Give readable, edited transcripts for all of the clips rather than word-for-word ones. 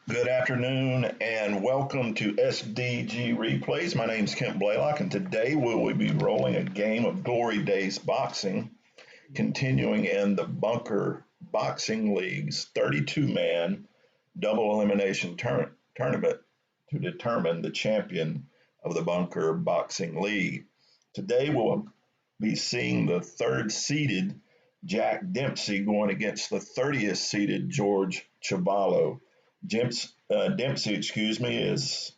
Good afternoon and welcome to SDG Replays. My name is Kent Blaylock, and today we will be rolling a game of Glory Days Boxing, continuing in the Bunker Boxing League's 32-man double elimination tournament to determine the champion of the Bunker Boxing League. Today we'll be seeing the third seeded Jack Dempsey going against the 30th seeded George Chuvalo. Dempsey, has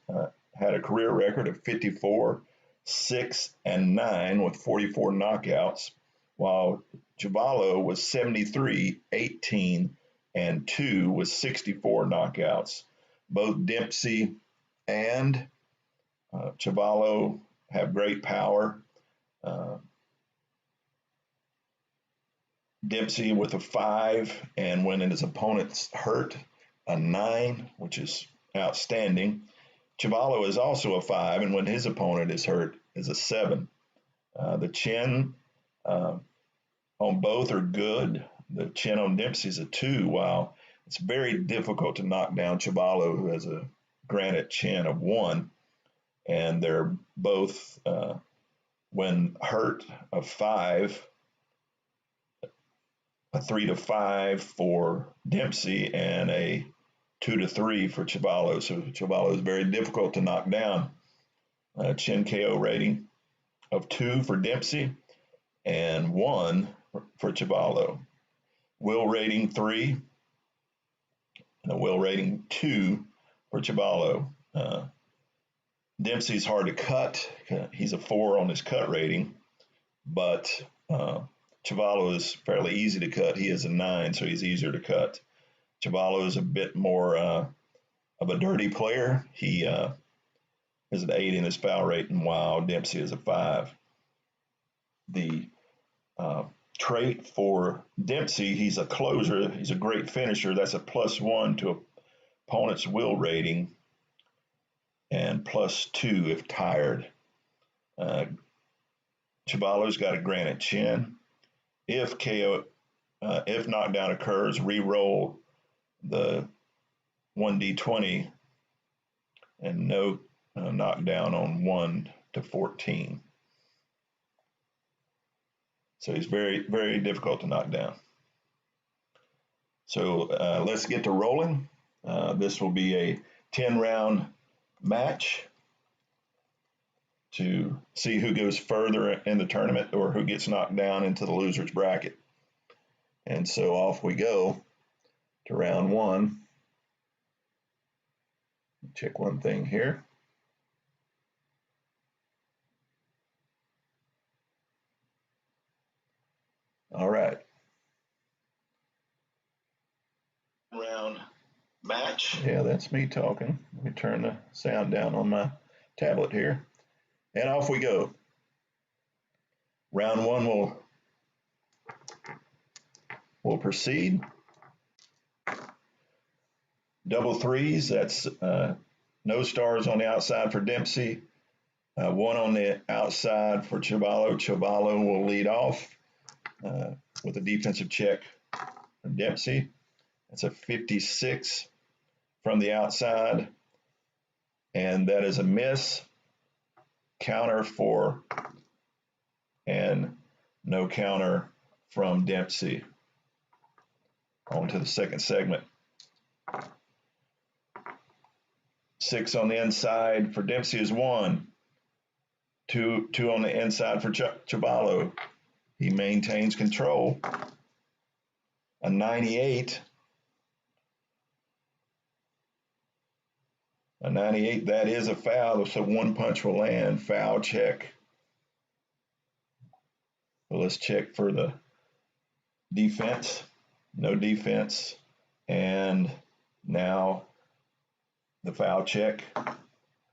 had a career record of 54, 6, and 9 with 44 knockouts, while Chuvalo was 73, 18, and 2 with 64 knockouts. Both Dempsey and Chuvalo have great power. Dempsey with a 5, and when his opponent's hurt, a 9, which is outstanding. Chuvalo is also a 5, and when his opponent is hurt, is a 7. The chin on both are good. The chin on Dempsey is a 2, while it's very difficult to knock down Chuvalo, who has a granite chin of 1. And they're both, when hurt, a 5, a 3 to 5 for Dempsey, and a 2 to 3 for Chuvalo. So Chuvalo is very difficult to knock down. Chin KO rating of 2 for Dempsey and 1 for Chuvalo. Will rating 3 and a will rating 2 for Chuvalo. Dempsey's hard to cut. He's a 4 on his cut rating, but Chuvalo is fairly easy to cut. He is a 9, so he's easier to cut. Chuvalo is a bit more of a dirty player. He is an 8 in his foul rating, while Dempsey is a 5. The trait for Dempsey, he's a closer. He's a great finisher. That's a +1 to opponent's will rating and +2 if tired. Chuvalo's got a granite chin. If knockdown occurs, re-roll the 1d20 and no knockdown on 1 to 14. So he's very, very difficult to knock down. So let's get to rolling. This will be a 10-round match to see who goes further in the tournament or who gets knocked down into the loser's bracket. And so off we go to round 1. Check one thing here. All right. Round match. Yeah, that's me talking. Let me turn the sound down on my tablet here. And off we go. Round 1 will proceed. Double threes, that's no stars on the outside for Dempsey, 1 on the outside for Chuvalo. Chuvalo will lead off with a defensive check from Dempsey. That's a 56 from the outside, and that is a miss. Counter and no counter from Dempsey. On to the second segment. 6 on the inside for Dempsey is 1. 2 on the inside for Chuvalo. He maintains control. A 98. A 98, that is a foul, so 1 punch will land. Foul check. Well, let's check for the defense. No defense. And now the foul check.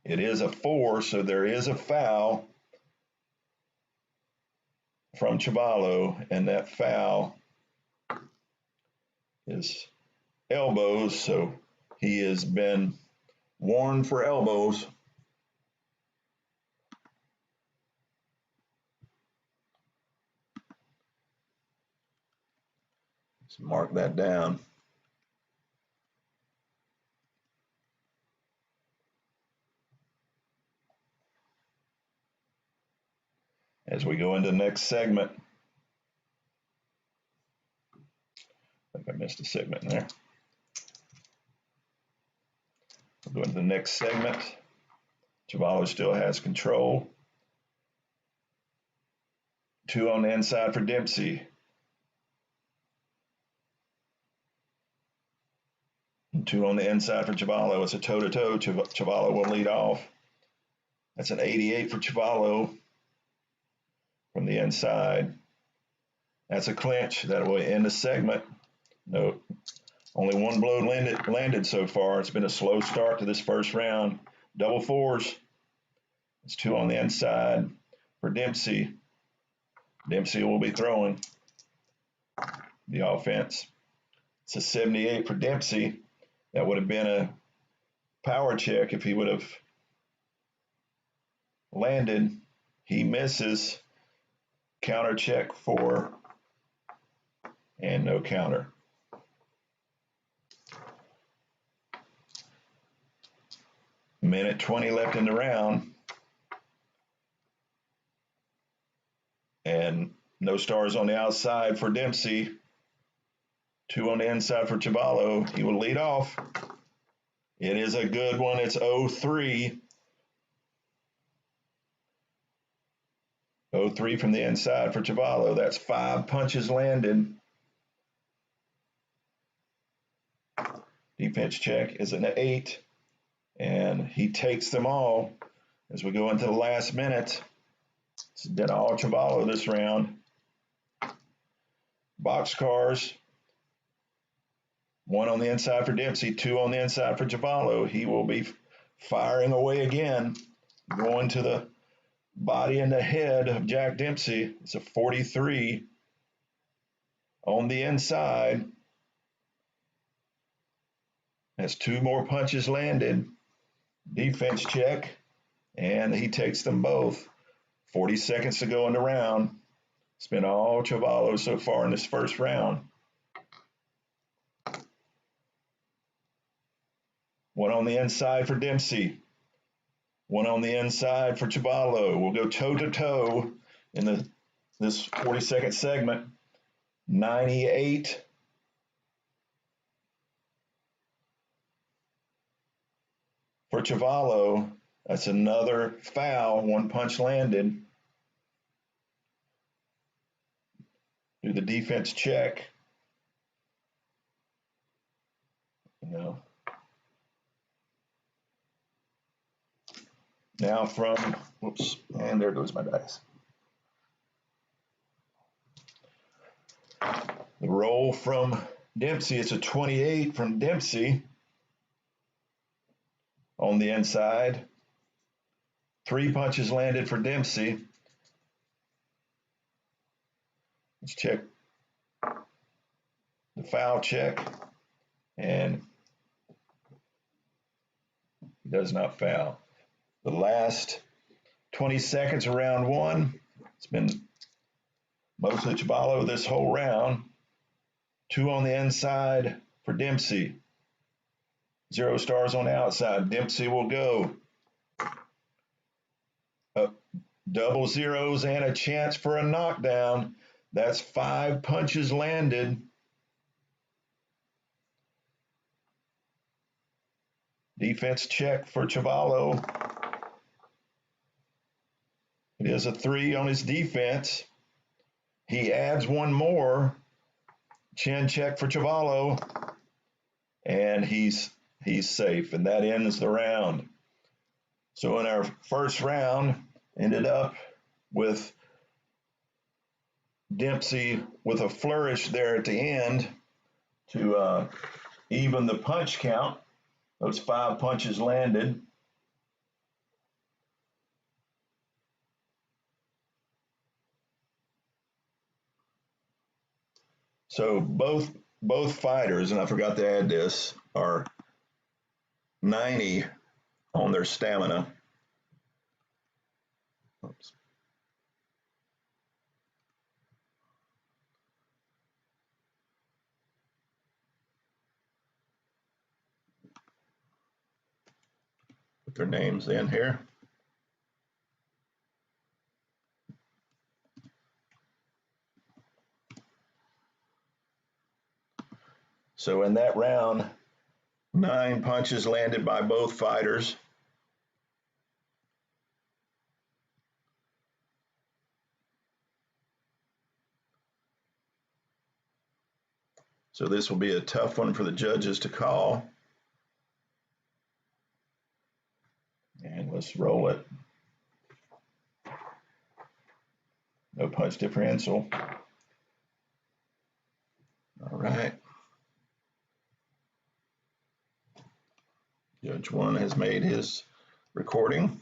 It is a 4, so there is a foul from Chuvalo, and that foul is elbows, so he has been warned for elbows. Let's mark that down. as we go into the next segment. I think I missed a segment in there. We'll go into the next segment. Chuvalo still has control. 2 on the inside for Dempsey. And 2 on the inside for Chuvalo. It's a toe-to-toe. Chuvalo will lead off. That's an 88 for Chuvalo from the inside. That's a clinch. That will end the segment. No, only one blow landed so far. It's been a slow start to this first round. Double fours. It's 2 on the inside for Dempsey. Dempsey will be throwing the offense. It's a 78 for Dempsey. That would have been a power check if he would have landed. He misses. Counter check 4 and no counter. Minute 20 left in the round. And no stars on the outside for Dempsey. 2 on the inside for Chuvalo. He will lead off. It is a good one. It's 0-3. 0-3 from the inside for Chuvalo. That's 5 punches landed. Defense check is an 8. And he takes them all as we go into the last minute. It's been all Chuvalo this round. Boxcars. 1 on the inside for Dempsey, 2 on the inside for Chuvalo. He will be firing away again, going to the body and the head of Jack Dempsey. It's a 43 on the inside. Has 2 more punches landed. Defense check, and he takes them both. 40 seconds to go in the round. It's been all Chuvalo so far in this first round. 1 on the inside for Dempsey. 1 on the inside for Chuvalo. We'll go toe-to-toe in this 40-second segment. 98. For Chuvalo, that's another foul. 1 punch landed. Do the defense check. No. Now from, whoops, and there goes my dice. The roll from Dempsey, it's a 28 from Dempsey on the inside. 3 punches landed for Dempsey. Let's check the foul check, and he does not foul. The last 20 seconds of round 1. It's been mostly Chuvalo this whole round. 2 on the inside for Dempsey. 0 stars on the outside. Dempsey will go. Double zeros and a chance for a knockdown. That's 5 punches landed. Defense check for Chuvalo. It is a 3 on his defense. He adds 1 more. Chin check for Chuvalo. And he's safe, and that ends the round. So in our first round, ended up with Dempsey with a flourish there at the end to even the punch count. Those 5 punches landed. So both fighters, and I forgot to add this, are 90 on their stamina. Oops. Put their names in here. So in that round, 9 punches landed by both fighters. So this will be a tough one for the judges to call. And let's roll it. No punch differential. All right. Judge 1 has made his recording.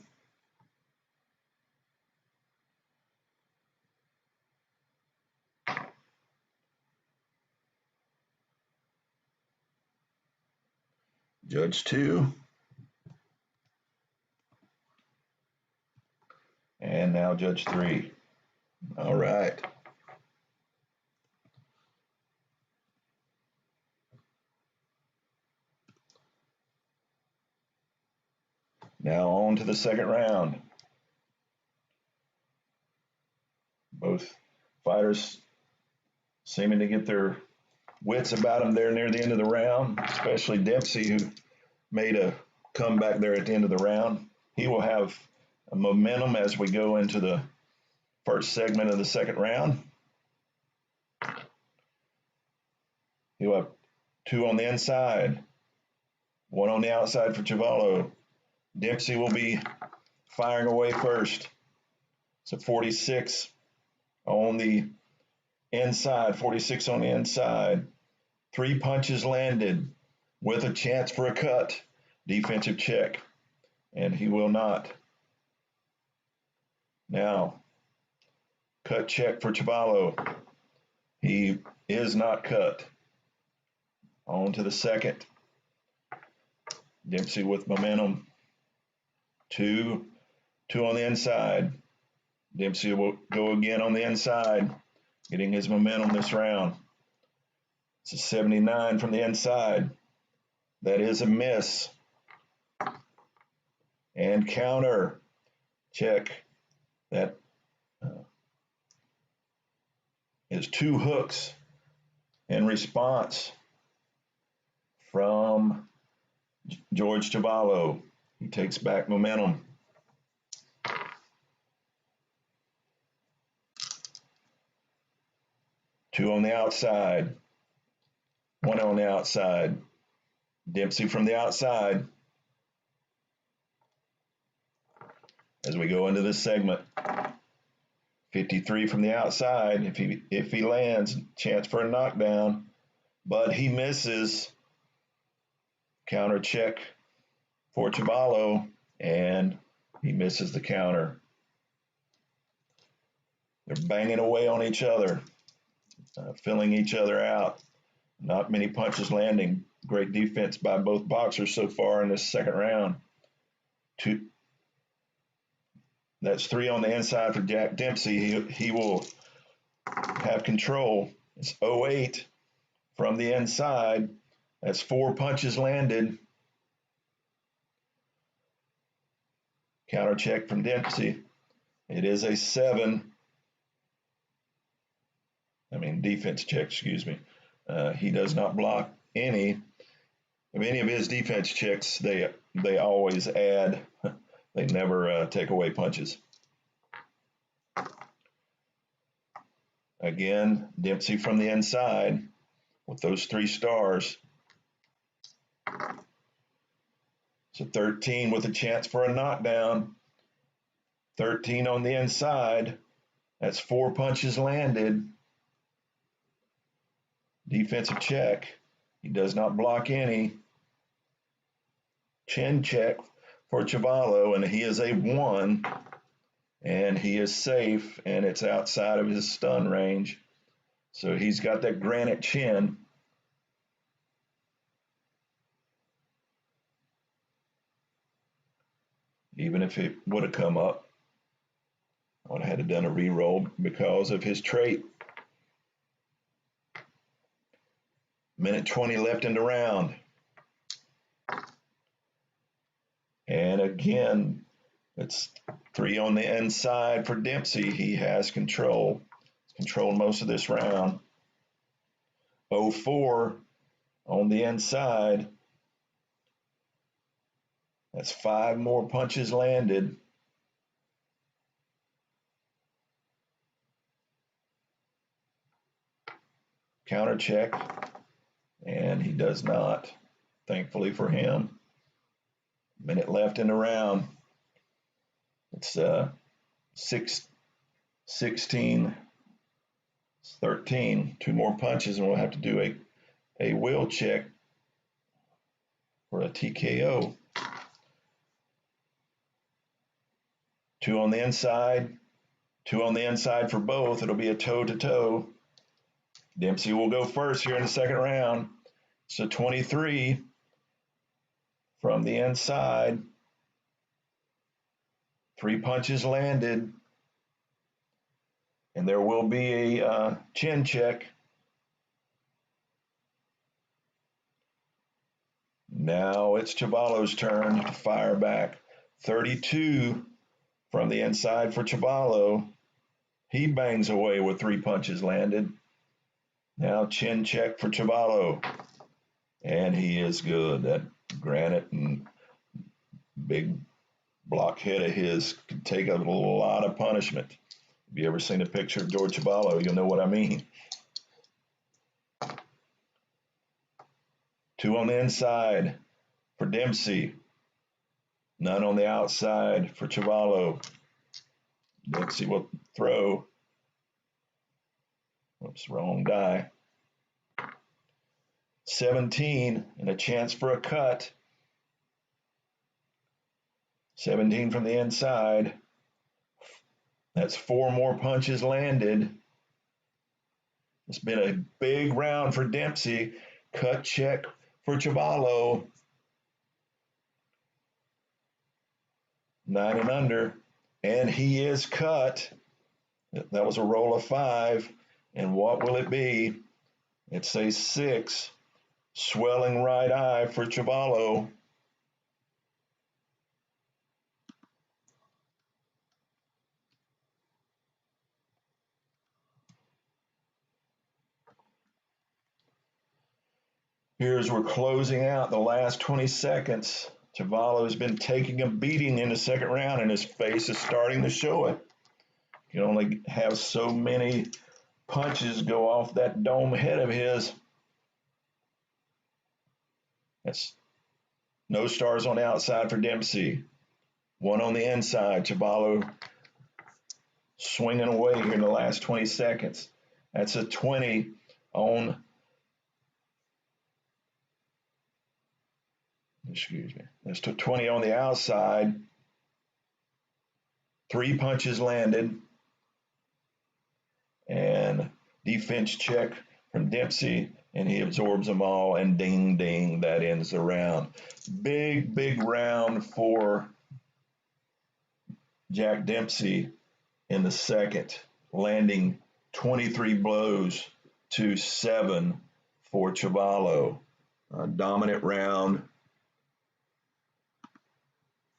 Judge 2. And now Judge 3. All right. Now on to the second round. Both fighters seeming to get their wits about them there near the end of the round, especially Dempsey, who made a comeback there at the end of the round. He will have a momentum as we go into the first segment of the second round. He'll have 2 on the inside, 1 on the outside for Chuvalo. Dempsey will be firing away first. So 46 on the inside, 46 on the inside. 3 punches landed with a chance for a cut. Defensive check, and he will not. Now, cut check for Chuvalo. He is not cut. On to the second. Dempsey with momentum. 2 on the inside. Dempsey will go again on the inside, getting his momentum this round. It's a 79 from the inside. That is a miss. And counter. Check. That is 2 hooks in response from George Chuvalo. He takes back momentum. Two on the outside. 1 on the outside. Dempsey from the outside. As we go into this segment, 53 from the outside. If he lands, chance for a knockdown, but he misses. Counter check for Chuvalo, and he misses the counter. They're banging away on each other, filling each other out. Not many punches landing. Great defense by both boxers so far in this second round. That's 3 on the inside for Jack Dempsey. He will have control. It's 0-8 from the inside. That's 4 punches landed. Counter check from Dempsey. It is a 7. Defense check, excuse me. He does not block any. Of any of his defense checks, they always add. They never take away punches. Again, Dempsey from the inside with those 3 stars. So 13 with a chance for a knockdown. 13 on the inside. That's 4 punches landed. Defensive check. He does not block any. Chin check for Chuvalo, and he is a 1. And he is safe, and it's outside of his stun range. So he's got that granite chin. Even if it would have come up, I would have had to done a re-roll because of his trait. Minute 20 left in the round. And again, it's 3 on the inside for Dempsey. He has control. He's controlled most of this round. 0-4 on the inside. That's 5 more punches landed. Counter check, and he does not, thankfully for him. Minute left in the round. It's 16, 13. 2 more punches, and we'll have to do a will check for a TKO. 2 on the inside. 2 on the inside for both. It'll be a toe-to-toe. Dempsey will go first here in the second round. So 23 from the inside. 3 punches landed. And there will be a chin check. Now it's Chuvalo's turn to fire back. 32 from the inside for Chuvalo. He bangs away with 3 punches landed. Now chin check for Chuvalo. And he is good. That granite and big blockhead of his could take a lot of punishment. If you ever seen a picture of George Chuvalo, you'll know what I mean. 2 on the inside for Dempsey. None on the outside for Chuvalo. Dempsey will throw. Oops, wrong die. 17 and a chance for a cut. 17 from the inside. That's 4 more punches landed. It's been a big round for Dempsey. Cut check for Chuvalo. 9 and under. And he is cut. That was a roll of 5. And what will it be? It's a 6. Swelling right eye for Chuvalo. Here's we're closing out the last 20 seconds. Chuvalo has been taking a beating in the second round, and his face is starting to show it. You can only have so many punches go off that dome head of his. That's no stars on the outside for Dempsey. 1 on the inside. Chuvalo swinging away here in the last 20 seconds. That's a 20 on, excuse me. That's a 20 on the outside. 3 punches landed. And defense check from Dempsey, and he absorbs them all, and ding, ding, that ends the round. Big, big round for Jack Dempsey in the second, landing 23 blows to 7 for Chuvalo. A dominant round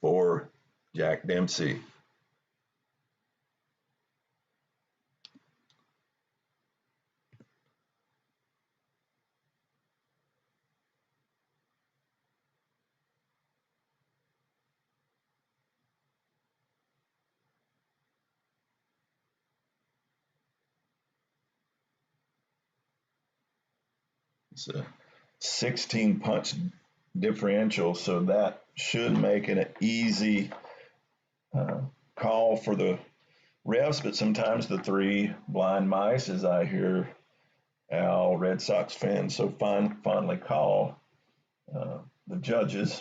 for Jack Dempsey. It's a 16 punch differential, so that should make it an easy call for the refs, but sometimes the 3 blind mice, as I hear Al Red Sox fans so fondly call the judges,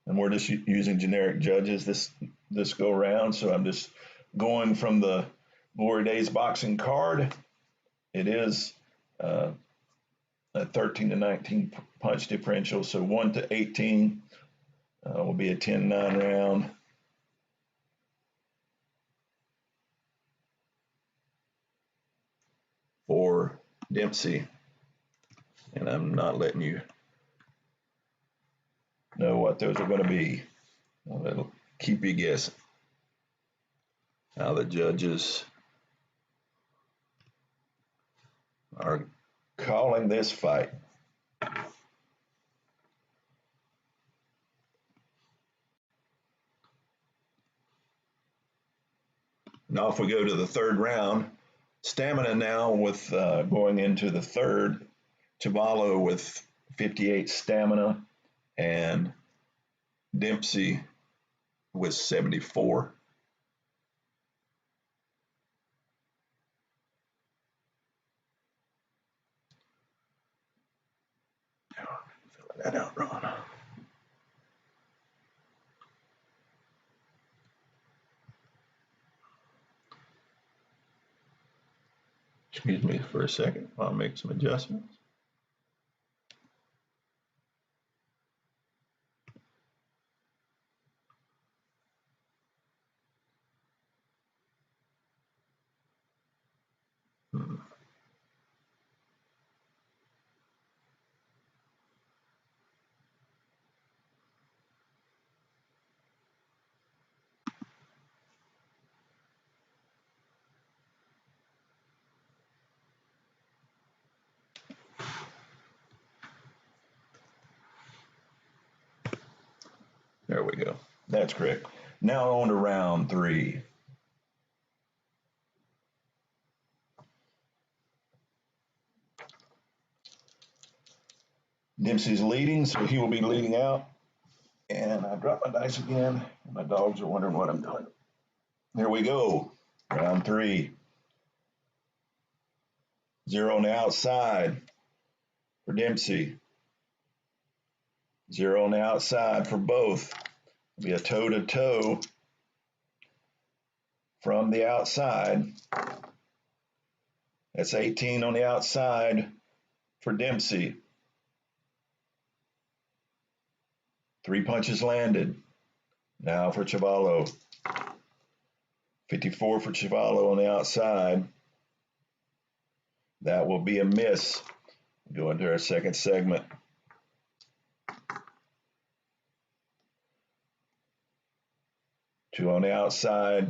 and we're just using generic judges this go round, so I'm just going from the Glory Days boxing card. It is a 13 to 19 punch differential, so 1 to 18 will be a 10-9 round. For Dempsey, and I'm not letting you know what those are going to be. It'll keep you guessing. Now the judges are calling this fight. Now if we go to the third round, stamina now with going into the third, Chuvalo with 58 stamina and Dempsey with 74. Filling that out wrong. Excuse me for a second. I'll make some adjustments. There we go. That's correct. Now on to round 3. Dempsey's leading, so he will be leading out. And I dropped my dice again. My dogs are wondering what I'm doing. Here we go. Round 3. 0 on the outside for Dempsey. 0 on the outside for both. It'll be a toe-to-toe from the outside. That's 18 on the outside for Dempsey. 3 punches landed. Now for Chuvalo. 54 for Chuvalo on the outside. That will be a miss. Go into our second segment. Two on the outside.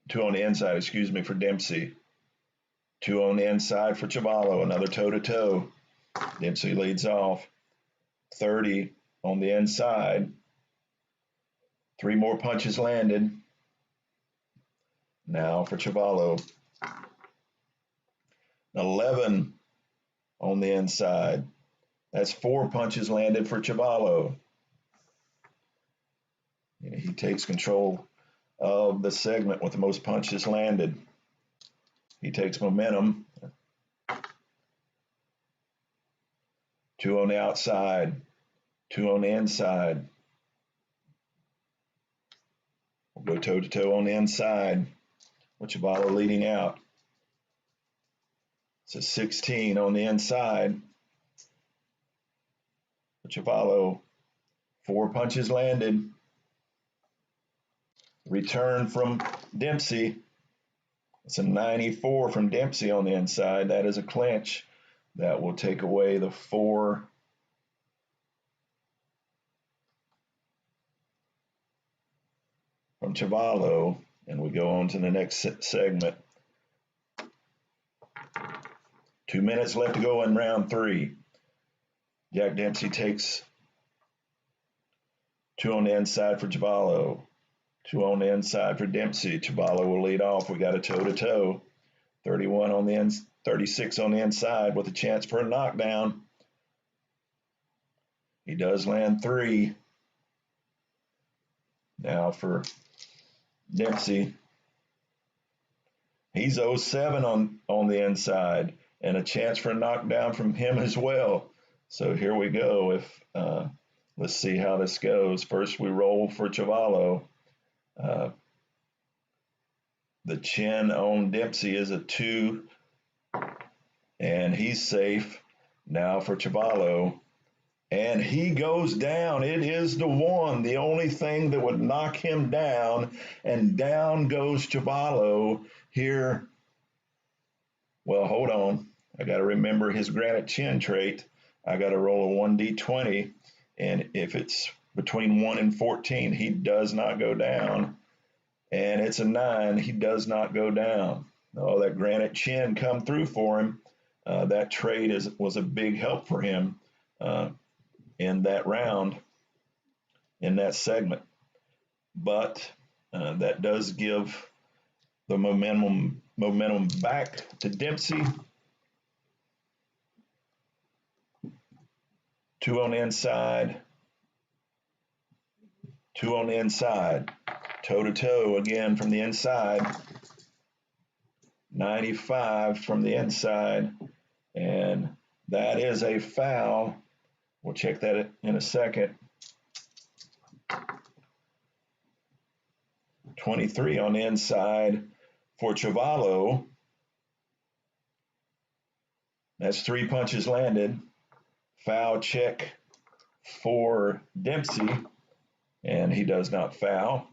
2 on the inside, excuse me, for Dempsey. 2 on the inside for Chuvalo. Another toe-to-toe. Dempsey leads off. 30 on the inside. 3 more punches landed. Now for Chuvalo. 11 on the inside. That's 4 punches landed for Chuvalo. He takes control of the segment with the most punches landed. He takes momentum. 2 on the outside. 2 on the inside. We'll go toe-to-toe on the inside with Chuvalo leading out. It's a 16 on the inside for Chuvalo. 4 punches landed. Return from Dempsey. It's a 94 from Dempsey on the inside. That is a clinch. That will take away the 4 from Chuvalo, and we go on to the next segment. 2 minutes left to go in round 3. Jack Dempsey takes 2 on the inside for Chuvalo. 2 on the inside for Dempsey. Chuvalo will lead off. We got a toe-to-toe. 31 on the 36 on the inside with a chance for a knockdown. He does land 3. Now for Dempsey. He's 07 on the inside and a chance for a knockdown from him as well. So here we go. Let's see how this goes. First we roll for Chuvalo. The chin on Dempsey is a 2, and he's safe. Now for Chuvalo, and he goes down. It is the 1, the only thing that would knock him down, and down goes Chuvalo here. Well, hold on. I got to remember his granite chin trait. I got to roll a 1d20, and if it's between 1 and 14, he does not go down. And it's a 9, he does not go down. Oh, that granite chin come through for him. that trade was a big help for him uh, in that round, in that segment. But that does give the momentum back to Dempsey. 2 on the inside, 2 on the inside, toe to toe again from the inside, 95 from the inside, and that is a foul. We'll check that in a second. 23 on the inside for Chuvalo. That's 3 punches landed. Foul check for Dempsey, and he does not foul.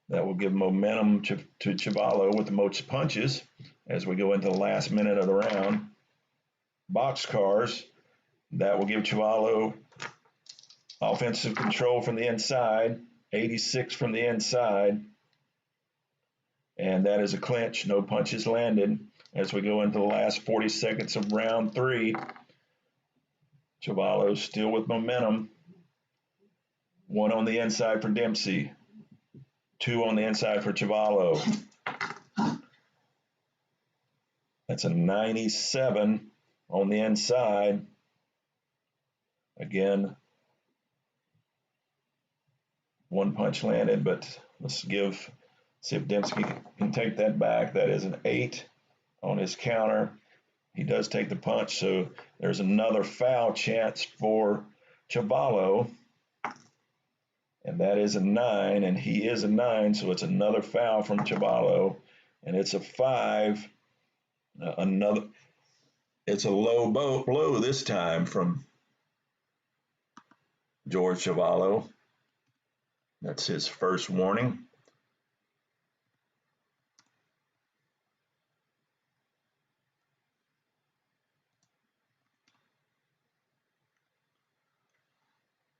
That will give momentum to Chuvalo with the most punches as we go into the last minute of the round. Boxcars, that will give Chuvalo offensive control from the inside, 86 from the inside, and that is a clinch. No punches landed as we go into the last 40 seconds of round 3. Chuvalo still with momentum. 1 on the inside for Dempsey. 2 on the inside for Chuvalo. That's a 97 on the inside. Again, 1 punch landed, but let's see if Dempsey can take that back. That is an 8 on his counter. He does take the punch, so there's another foul chance for Chuvalo. And that is a 9, and he is a 9, so it's another foul from Chuvalo, and it's a 5. It's a low blow this time from George Chuvalo. That's his first warning.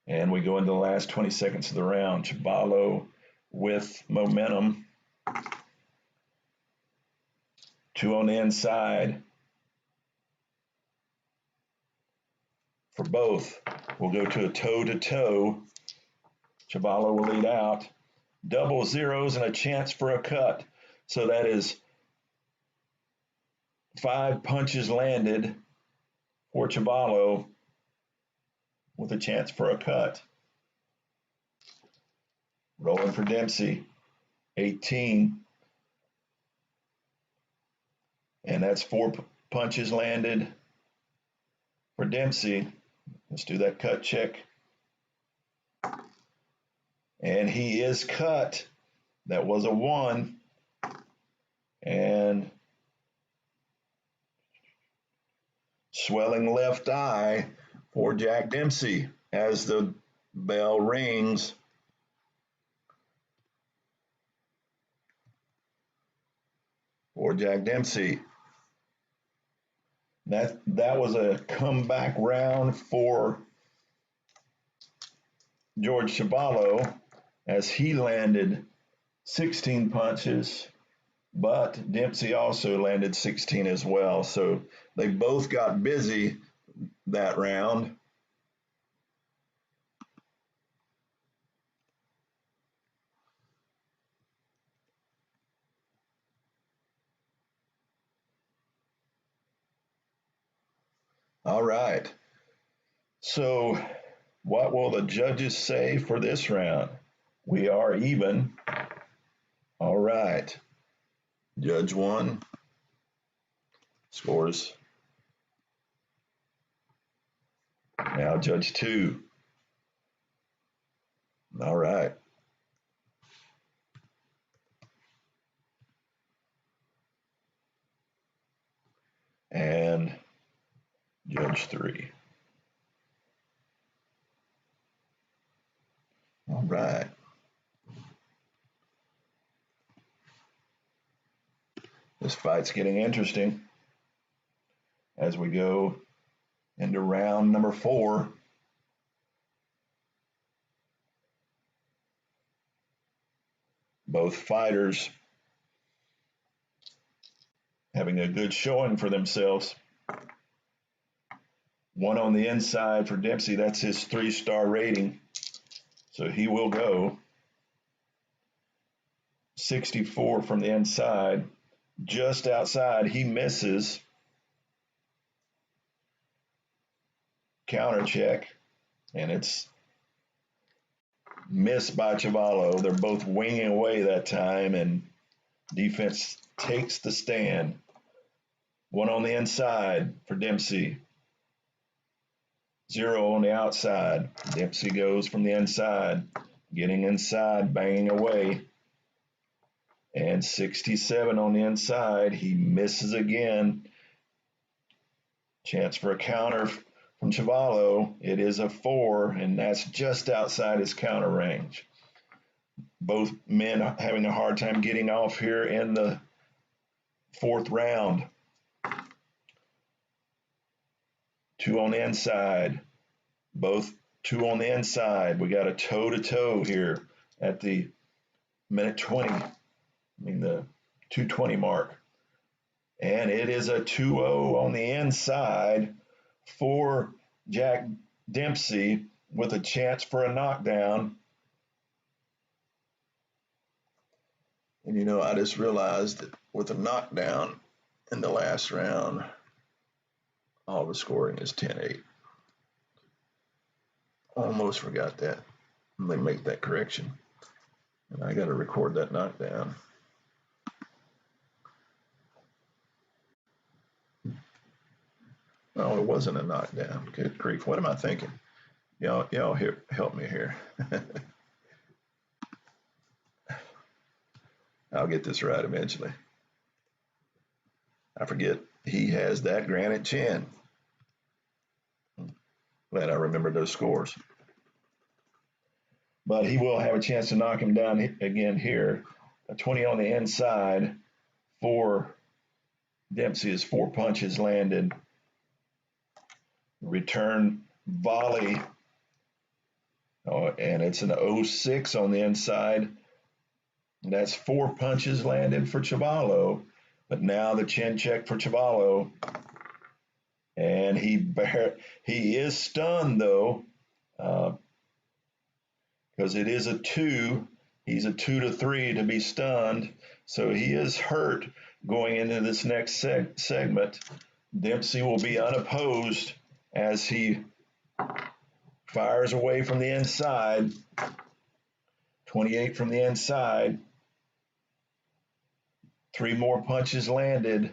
And we go into the last 20 seconds of the round. Chuvalo with momentum. 2 on the inside for both. We'll go to a toe-to-toe. Chuvalo will lead out. Double zeros and a chance for a cut. So that is 5 punches landed for Chuvalo with a chance for a cut. Rolling for Dempsey, 18. And that's 4 punches landed for Dempsey. Let's do that cut check. And he is cut. That was a 1. And swelling left eye for Jack Dempsey as the bell rings. For Jack Dempsey. That was a comeback round for George Chuvalo as he landed 16 punches, but Dempsey also landed 16 as well. So they both got busy that round. All right. So what will the judges say for this round? We are even. All right. Judge 1 scores. Now Judge 2. All right. And Judge 3. All right. This fight's getting interesting as we go into round number 4. Both fighters having a good showing for themselves. 1 on the inside for Dempsey. That's his 3-star rating. So he will go. 64 from the inside. Just outside, he misses. Counter check, and it's missed by Chuvalo. They're both winging away that time, and defense takes the stand. 1 on the inside for Dempsey. 0 on the outside. Dempsey goes from the inside, getting inside, banging away. And 67 on the inside. He misses again. Chance for a counter from Chuvalo. It is a 4, and that's just outside his counter range. Both men having a hard time getting off here in the 4th round. 2 on the inside. Both 2 on the inside. We got a toe-to-toe here at the minute 20. The 2:20 mark. And it is a 2-0 on the inside for Jack Dempsey with a chance for a knockdown. And I just realized that with a knockdown in the last round, all the scoring is 10-8. Almost forgot that. Let me make that correction. And I got to record that knockdown. No, it wasn't a knockdown. Good grief. What am I thinking? Y'all here, help me here. I'll get this right eventually. I forget he has that granite chin. Glad I remembered those scores. But he will have a chance to knock him down again here. A 20 on the inside for Dempsey is 4 punches landed. Return volley. Oh, and it's an 0-6 on the inside. That's 4 punches landed for Chuvalo. But now the chin check for Chuvalo. And he is stunned, though, because it is a 2. He's a 2-3 to be stunned. So he is hurt going into this next segment. Dempsey will be unopposed as he fires away from the inside. 28 from the inside. 3 more punches landed.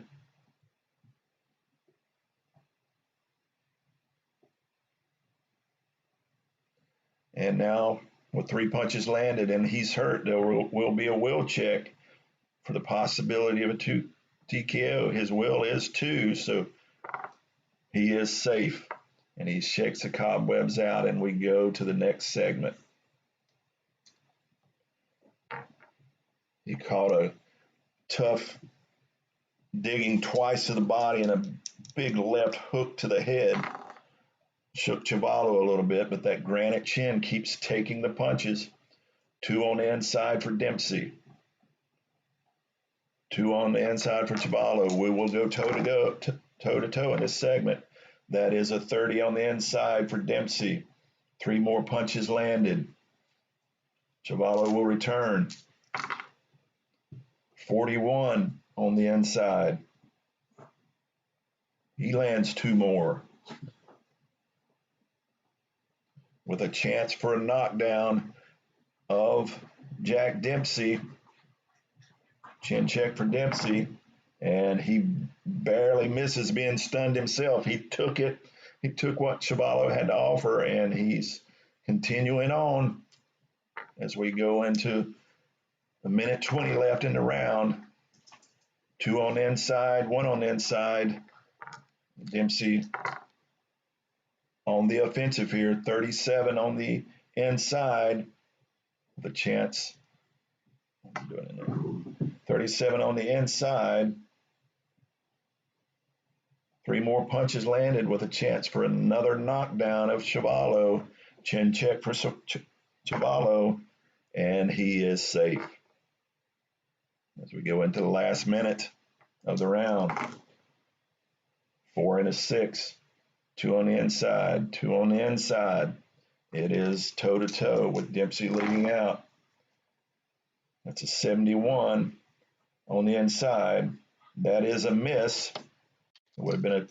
And now with 3 punches landed and he's hurt, there will be a will check for the possibility of a TKO. His will is 2, so he is safe. And he shakes the cobwebs out, and we go to the next segment. He caught a tough digging twice to the body and a big left hook to the head. Shook Chuvalo a little bit, but that granite chin keeps taking the punches. 2 on the inside for Dempsey. 2 on the inside for Chuvalo. We will go toe-to-toe in this segment. That is a 30 on the inside for Dempsey. 3 more punches landed. Chuvalo will return. 41 on the inside. He lands 2 more. With a chance for a knockdown of Jack Dempsey. Chin check for Dempsey. And he barely misses being stunned himself. He took it. He took what Chuvalo had to offer, and he's continuing on as we go into the minute 20 left in the round. 2 on the inside, 1 on the inside. Dempsey on the offensive here. 37 on the inside. The chance. 37 on the inside. 3 more punches landed with a chance for another knockdown of Chuvalo. Chin check for Chuvalo, and he is safe. As we go into the last minute of the round. 4 and a 6. Two on the inside, two on the inside. It is toe to toe with Dempsey leading out. That's a 71 on the inside. That is a miss. It would have been a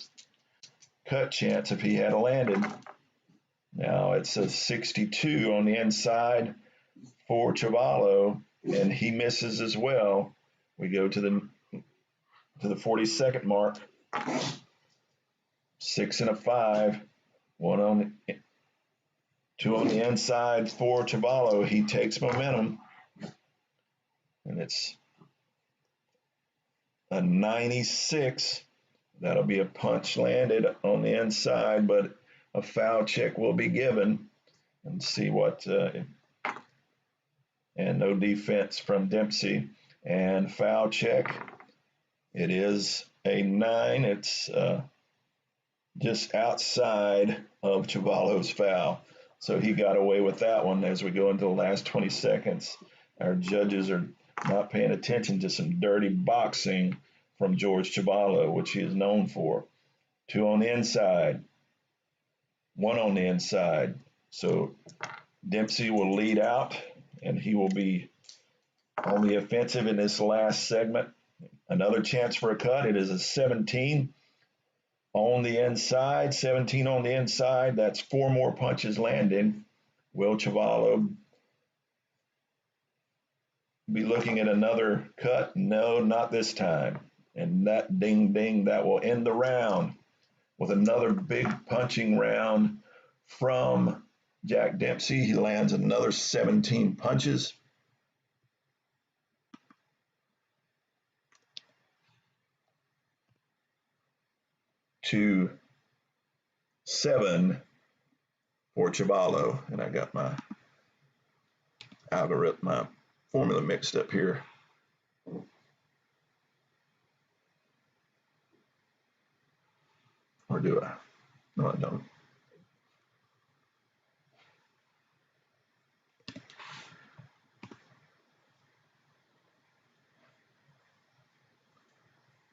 cut chance if he had landed. Now it's a 62 on the inside for Chuvalo, and he misses as well. We go to the 42nd mark. 6 and a 5. Two on the inside for Chuvalo. He takes momentum, and it's a 96. That'll be a punch landed on the inside, but a foul check will be given. And see what, and no defense from Dempsey. And foul check. It is a 9. It's just outside of Chuvalo's foul. So he got away with that one. As we go into the last 20 seconds, our judges are not paying attention to some dirty boxing from George Chuvalo, which he is known for. 2 on the inside, 1 on the inside. So Dempsey will lead out, and he will be on the offensive in this last segment. Another chance for a cut. It is a 17 on the inside, 17 on the inside. That's 4 more punches landed. Will Chuvalo be looking at another cut? No, not this time. And that ding ding, that will end the round with another big punching round from Jack Dempsey. He lands another 17 punches. To 7 for Chuvalo. And I got my algorithm, my formula mixed up here. Or do I? No, I don't.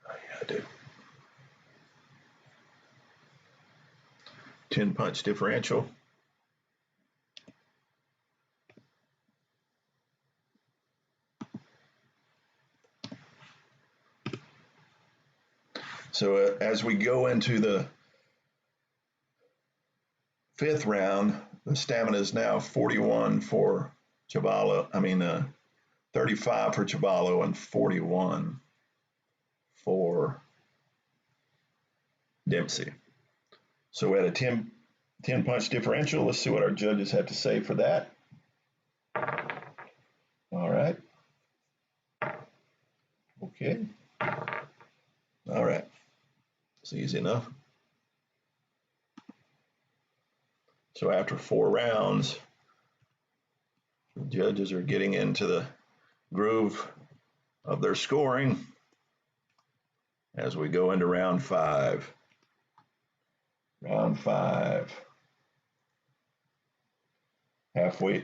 Oh, yeah, I do. 10 punch differential. So as we go into the 5th round, the stamina is now 41 for Chuvalo. 35 for Chuvalo and 41 for Dempsey. So we had a 10 punch differential. Let's see what our judges have to say for that. All right. Okay. All right. It's easy enough. So after 4 rounds, the judges are getting into the groove of their scoring as we go into round 5. Round 5. Halfway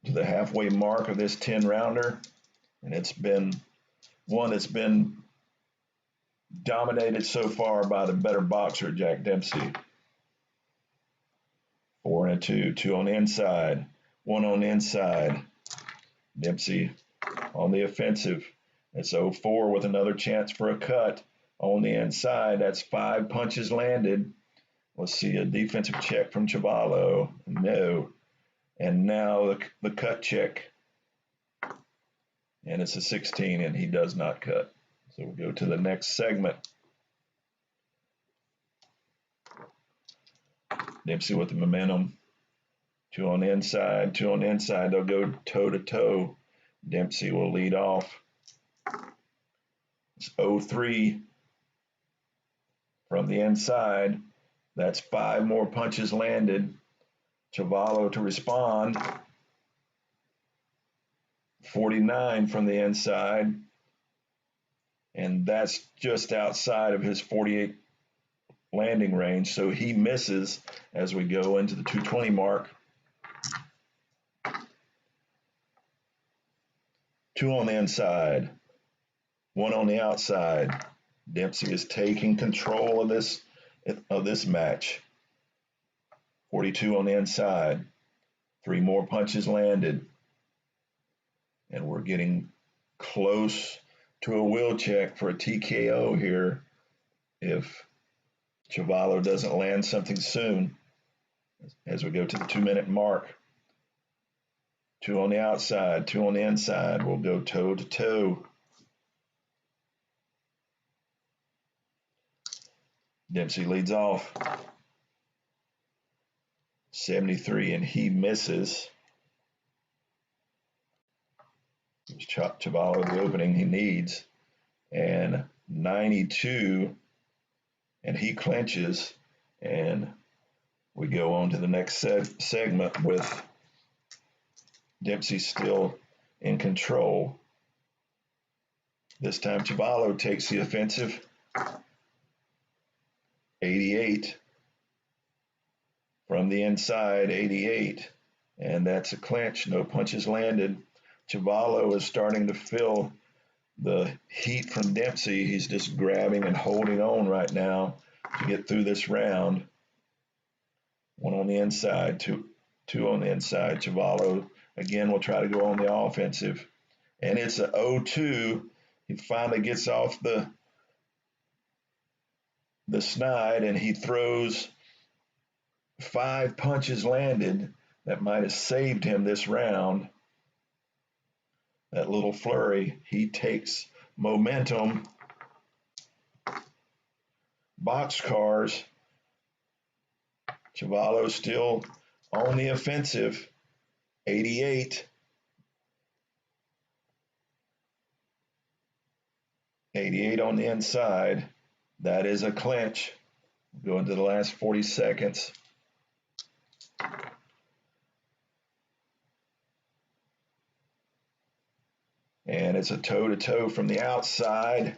to the halfway mark of this 10 rounder. And it's been one that's been dominated so far by the better boxer, Jack Dempsey. 4 and a 2, 2 on the inside, 1 on the inside. Dempsey on the offensive. It's 0-4 with another chance for a cut on the inside. That's 5 punches landed. Let's see a defensive check from Chuvalo. No. And now the cut check. And it's a 16, and he does not cut. So we'll go to the next segment. Dempsey with the momentum. 2 on the inside, 2 on the inside. They'll go toe to toe. Dempsey will lead off. It's 0-3 from the inside. That's 5 more punches landed. Chuvalo to respond. 49 from the inside. And that's just outside of his 48 landing range. So he misses as we go into the 220 mark. 2 on the inside, 1 on the outside. Dempsey is taking control of this of this match. 42 on the inside. 3 more punches landed. And we're getting close to a wheel check for a TKO here if Chuvalo doesn't land something soon as we go to the 2-minute mark. 2 on the outside, 2 on the inside. We'll go toe to toe. Dempsey leads off. 73, and he misses. Gives Chuvalo the opening he needs. And 92, and he clinches. And we go on to the next segment with Dempsey still in control. This time Chuvalo takes the offensive. 88 from the inside, 88, and that's a clinch. No punches landed. Chuvalo is starting to feel the heat from Dempsey. He's just grabbing and holding on right now to get through this round. 1 on the inside, two on the inside. Chuvalo again will try to go on the offensive, and it's a 0-2. He finally gets off the snide, and he throws 5 punches landed that might have saved him this round. That little flurry, he takes momentum. Boxcars. Chuvalo still on the offensive. 88. 88 on the inside. That is a clinch. Go into the last 40 seconds. And it's a toe-to-toe from the outside.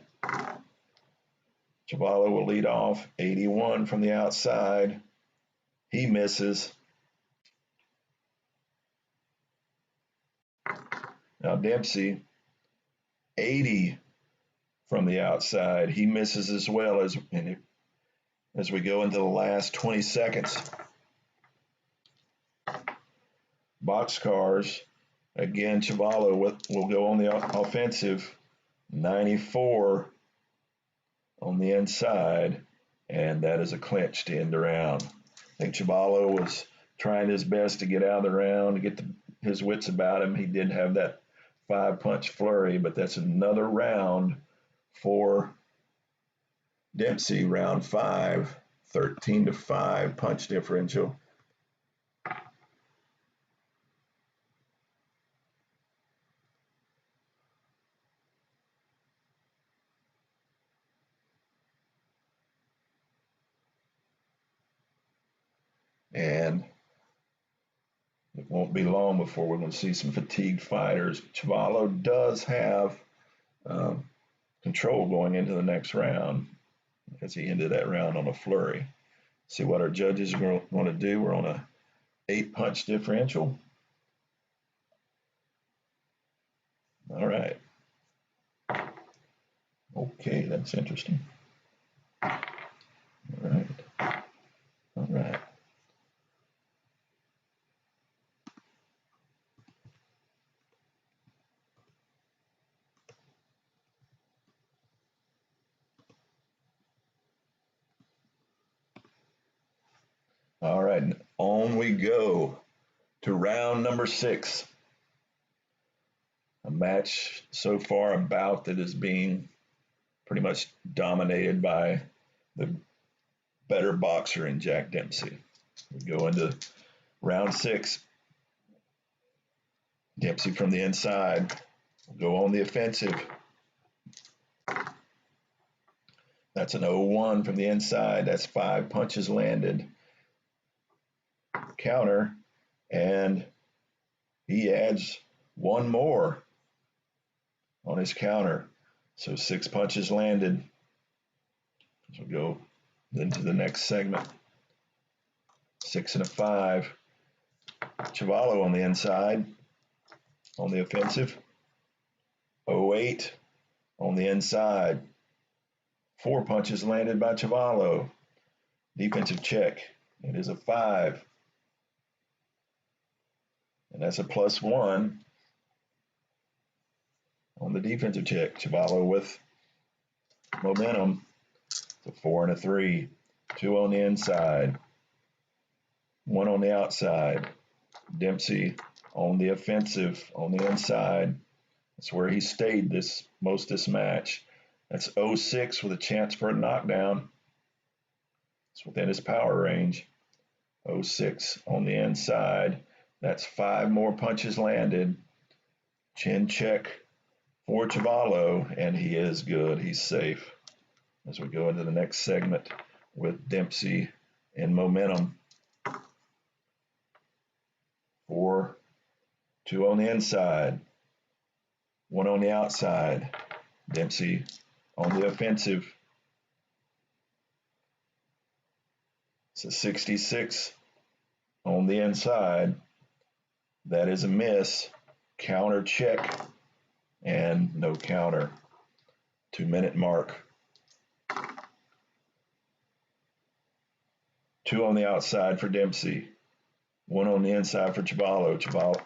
Chuvalo will lead off. 81 from the outside. He misses. Now Dempsey, 80 from the outside. He misses as well as we go into the last 20 seconds. Boxcars. Again, Chuvalo will go on the offensive. 94 on the inside, and that is a clinch to end the round. I think Chuvalo was trying his best to get out of the round, to get his wits about him. He did have that 5-punch flurry, but that's another round for Dempsey. Round 5, 13-5 punch differential. And it won't be long before we're going to see some fatigued fighters. Chuvalo does have control going into the next round, as he ended that round on a flurry. See what our judges are going to do. We're on a 8-punch differential. All right. Okay, that's interesting. All right. All right. All right, on we go to round number 6. A match so far, a bout that is being pretty much dominated by the better boxer in Jack Dempsey. We go into round 6. Dempsey from the inside will go on the offensive. That's an 0-1 from the inside. That's 5 punches landed. Counter, and he adds 1 more on his counter. So 6 punches landed. So we'll go into the next segment. 6 and a 5. Chuvalo on the inside, on the offensive. 0-8 on the inside. 4 punches landed by Chuvalo. Defensive check. It is a 5. And that's a +1 on the defensive check. Chuvalo with momentum. It's a 4 and a 3. 2 on the inside. 1 on the outside. Dempsey on the offensive on the inside. That's where he stayed most this match. That's 0-6 with a chance for a knockdown. It's within his power range. 0-6 on the inside. That's 5 more punches landed. Chin check for Chuvalo, and he is good. He's safe. As we go into the next segment with Dempsey in momentum. 4, 2 on the inside, 1 on the outside. Dempsey on the offensive. It's a 66 on the inside. That is a miss. Counter check and no counter. 2-minute mark. 2 on the outside for Dempsey. 1 on the inside for Chuvalo.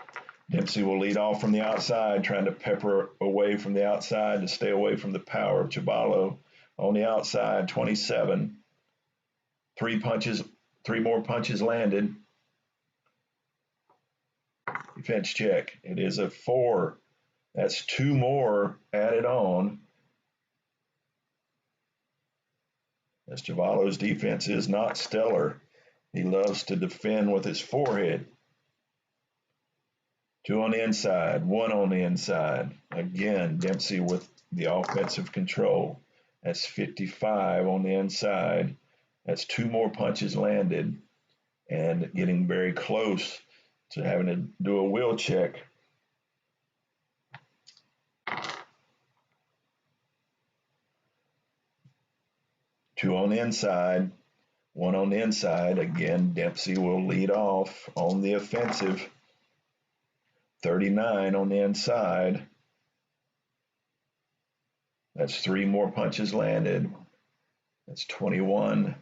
Dempsey will lead off from the outside, trying to pepper away from the outside to stay away from the power of Chuvalo. On the outside, 27. 3 more punches landed. Defense check. It is a 4. That's 2 more added on. As Chuvalo's defense is not stellar. He loves to defend with his forehead. 2 on the inside, 1 on the inside. Again, Dempsey with the offensive control. That's 55 on the inside. That's 2 more punches landed and getting very close to having to do a wheel check. Two on the inside, 1 on the inside. Again, Dempsey will lead off on the offensive. 39 on the inside. That's 3 more punches landed. That's 21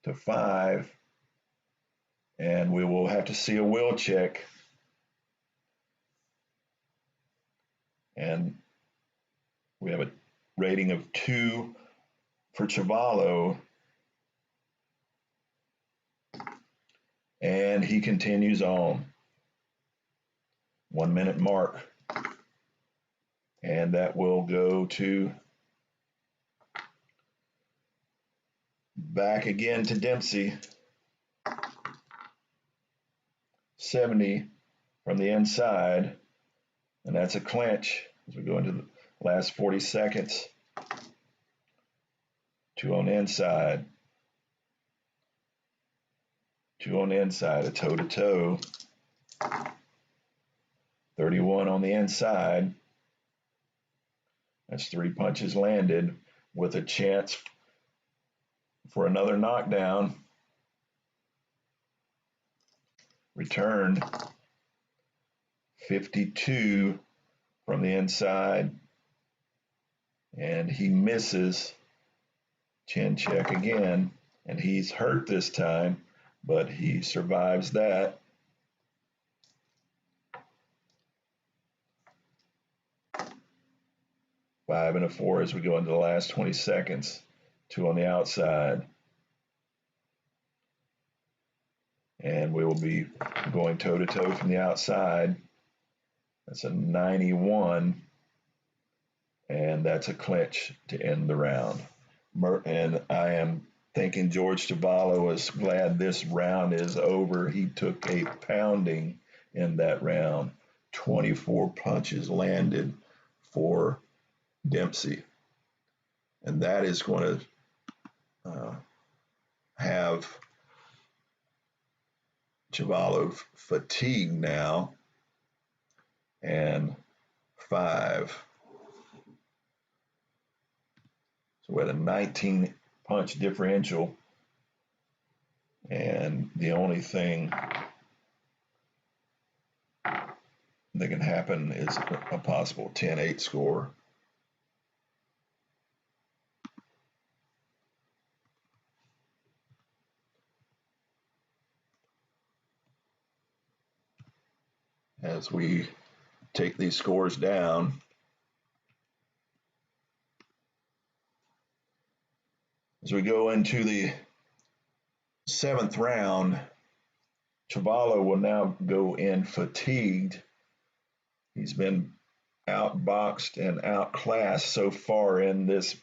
to 5. And we will have to see a wheel check. And we have a rating of 2 for Chuvalo. And he continues on. 1-minute mark. And that will go to back again to Dempsey. 70 from the inside. And that's a clinch as we go into the last 40 seconds. 2 on the inside. 2 on the inside, a toe-to-toe. 31 on the inside. That's 3 punches landed with a chance for another knockdown. Returned. 52 from the inside. And he misses. Chin check again. And he's hurt this time, but he survives that. Five and a 4 as we go into the last 20 seconds. 2 on the outside. And we will be going toe-to-toe from the outside. That's a 91. And that's a clinch to end the round. And I am thinking George Chuvalo is glad this round is over. He took a pounding in that round. 24 punches landed for Dempsey. And that is going to have Chuvalo fatigued now. And 5. So we had a 19 punch differential. And the only thing that can happen is a possible 10-8 score. as we take these scores down. As we go into the 7th round, Chuvalo will now go in fatigued. He's been outboxed and outclassed so far in this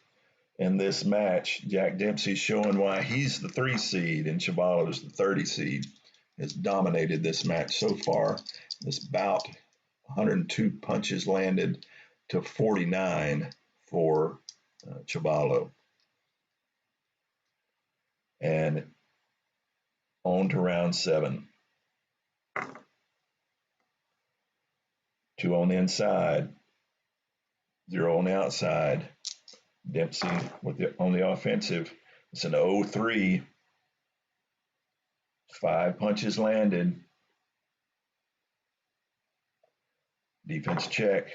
match. Jack Dempsey showing why he's the 3 seed and Chuvalo's the 30 seed. Has dominated this match so far. This bout, 102 punches landed to 49 for Chuvalo. And on to round 7. 2 on the inside, 0 on the outside. Dempsey on the offensive. It's an 0-3. 5 punches landed. Defense check.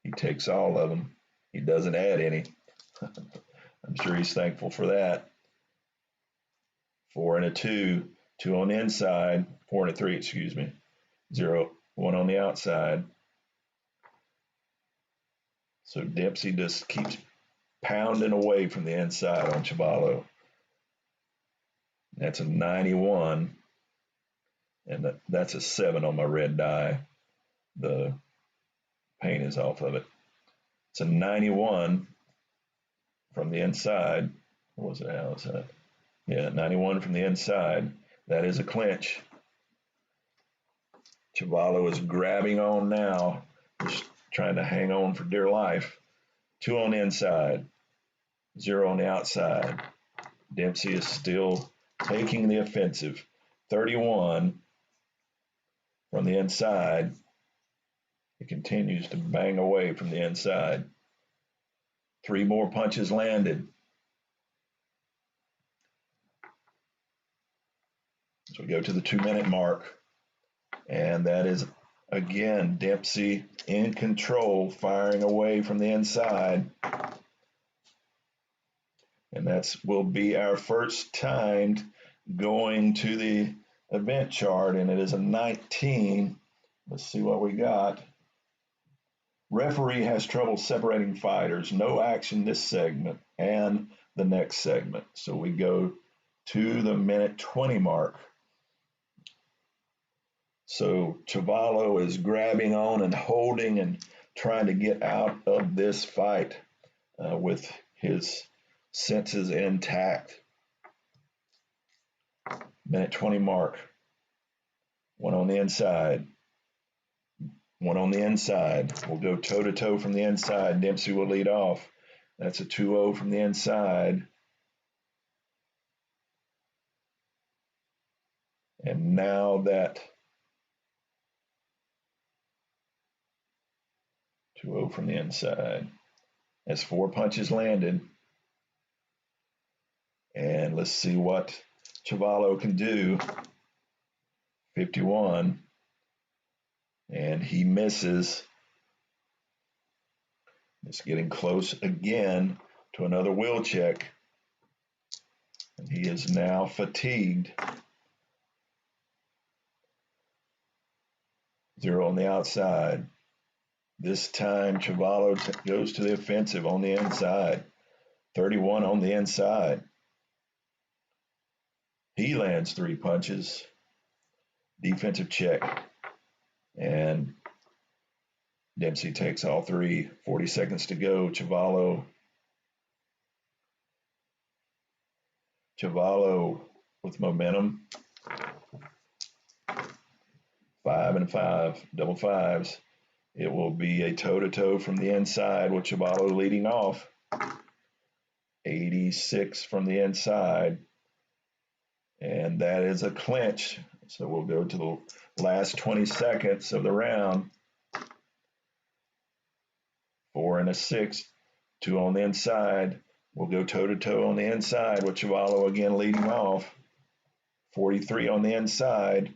He takes all of them. He doesn't add any. I'm sure he's thankful for that. 4 and a 2. 2 on the inside. 4 and a 3, excuse me. 0. 1 on the outside. So Dempsey just keeps pounding away from the inside on Chuvalo. That's a 91. And that's a 7 on my red die. The paint is off of it. It's a 91 from the inside. What was it, Alice? Yeah, 91 from the inside. That is a clinch. Chuvalo is grabbing on now, just trying to hang on for dear life. 2 on the inside, 0 on the outside. Dempsey is still taking the offensive. 31 from the inside. He continues to bang away from the inside. 3 more punches landed. So we go to the 2-minute mark. And that is, again, Dempsey in control, firing away from the inside. And that will be our first time going to the event chart, and it is a 19. Let's see what we got. Referee has trouble separating fighters. No action this segment and the next segment. So we go to the minute 20 mark. So Chuvalo is grabbing on and holding and trying to get out of this fight with his senses intact. Minute 20 mark. 1 on the inside. 1 on the inside. We'll go toe-to-toe from the inside. Dempsey will lead off. That's a 2-0 from the inside. And now that 2-0 from the inside. That's 4 punches landed. And let's see what Chuvalo can do. 51. And he misses. It's getting close again to another wheel check. And he is now fatigued. 0 on the outside. This time, Chuvalo goes to the offensive on the inside. 31 on the inside. He lands 3 punches. Defensive check. And Dempsey takes all 3. 40 seconds to go. Chuvalo with momentum. 5 and 5. Double 5s. It will be a toe-to-toe from the inside with Chuvalo leading off. 86 from the inside. And that is a clinch. So we'll go to the last 20 seconds of the round. 4 and a 6. 2 on the inside. We'll go toe-to-toe on the inside with Chuvalo again leading off. 43 on the inside.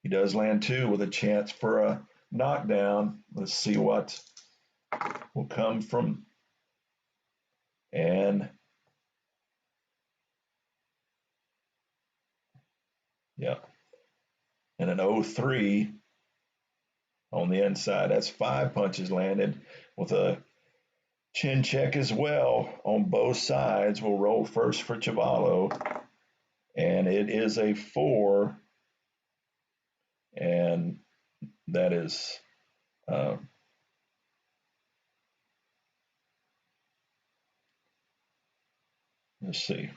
He does land 2 with a chance for a knockdown. Let's see what will come from. And yeah. And an 0-3. on the inside. That's 5 punches landed with a chin check as well on both sides. We'll roll first for Chuvalo, and it is a 4, and that is let's see.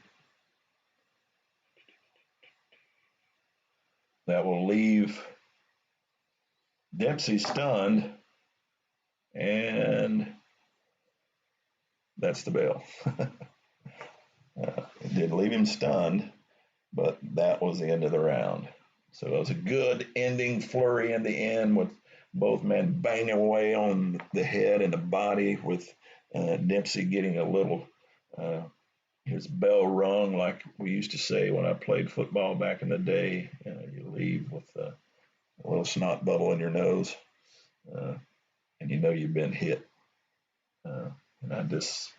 That will leave Dempsey stunned, and that's the bell. It did leave him stunned, but that was the end of the round. So it was a good ending flurry in the end with both men banging away on the head and the body, with Dempsey getting a little his bell rung, like we used to say when I played football back in the day. You leave with a little snot bubble in your nose, and you know you've been hit. And I just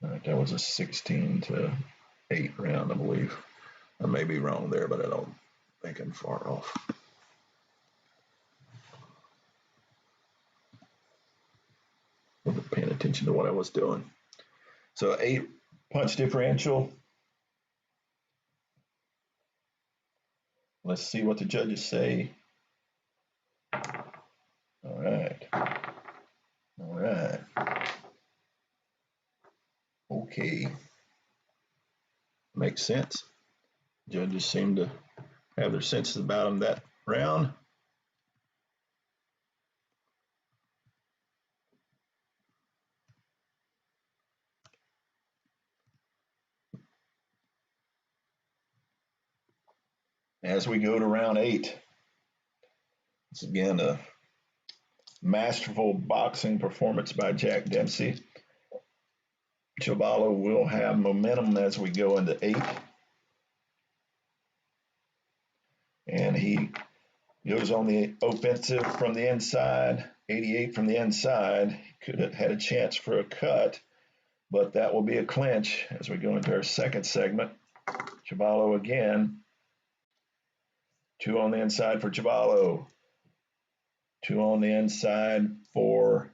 that was a 16-8 round, I believe. I may be wrong there, but I don't think I'm far off. Wasn't paying attention to what I was doing. So 8 punch differential. Let's see what the judges say. All right. All right. Okay. Makes sense. Judges seem to have their senses about them that round. As we go to round 8, it's again a masterful boxing performance by Jack Dempsey. Chuvalo will have momentum as we go into 8. And he goes on the offensive from the inside, 88 from the inside. He could have had a chance for a cut, but that will be a clinch as we go into our second segment. Chuvalo again. 2 on the inside for Chuvalo. 2 on the inside for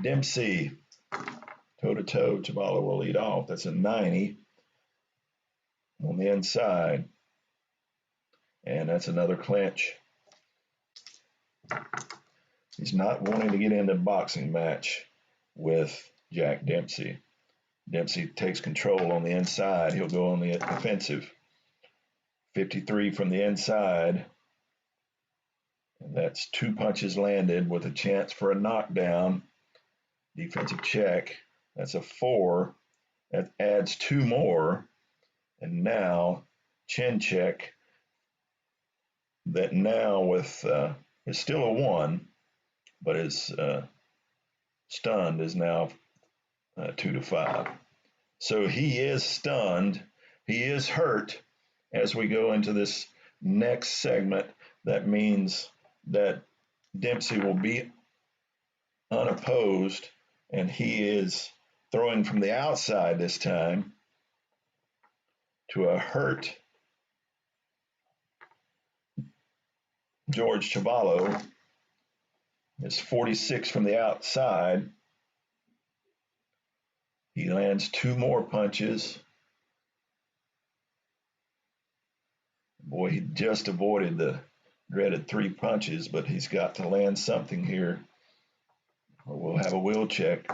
Dempsey. Toe-to-toe, Chuvalo will lead off. That's a 90 on the inside. And that's another clinch. He's not wanting to get into a boxing match with Jack Dempsey. Dempsey takes control on the inside. He'll go on the offensive. 53 from the inside. And that's 2 punches landed with a chance for a knockdown. Defensive check. That's a 4. That adds 2 more. And now chin check. That now with is still a 1, but is stunned is now 2-5. So he is stunned. He is hurt. As we go into this next segment, that means that Dempsey will be unopposed, and he is throwing from the outside this time to a hurt George Chuvalo. It's 46 from the outside. He lands 2 more punches. Boy, he just avoided the dreaded 3 punches, but he's got to land something here. We'll have a wheel check.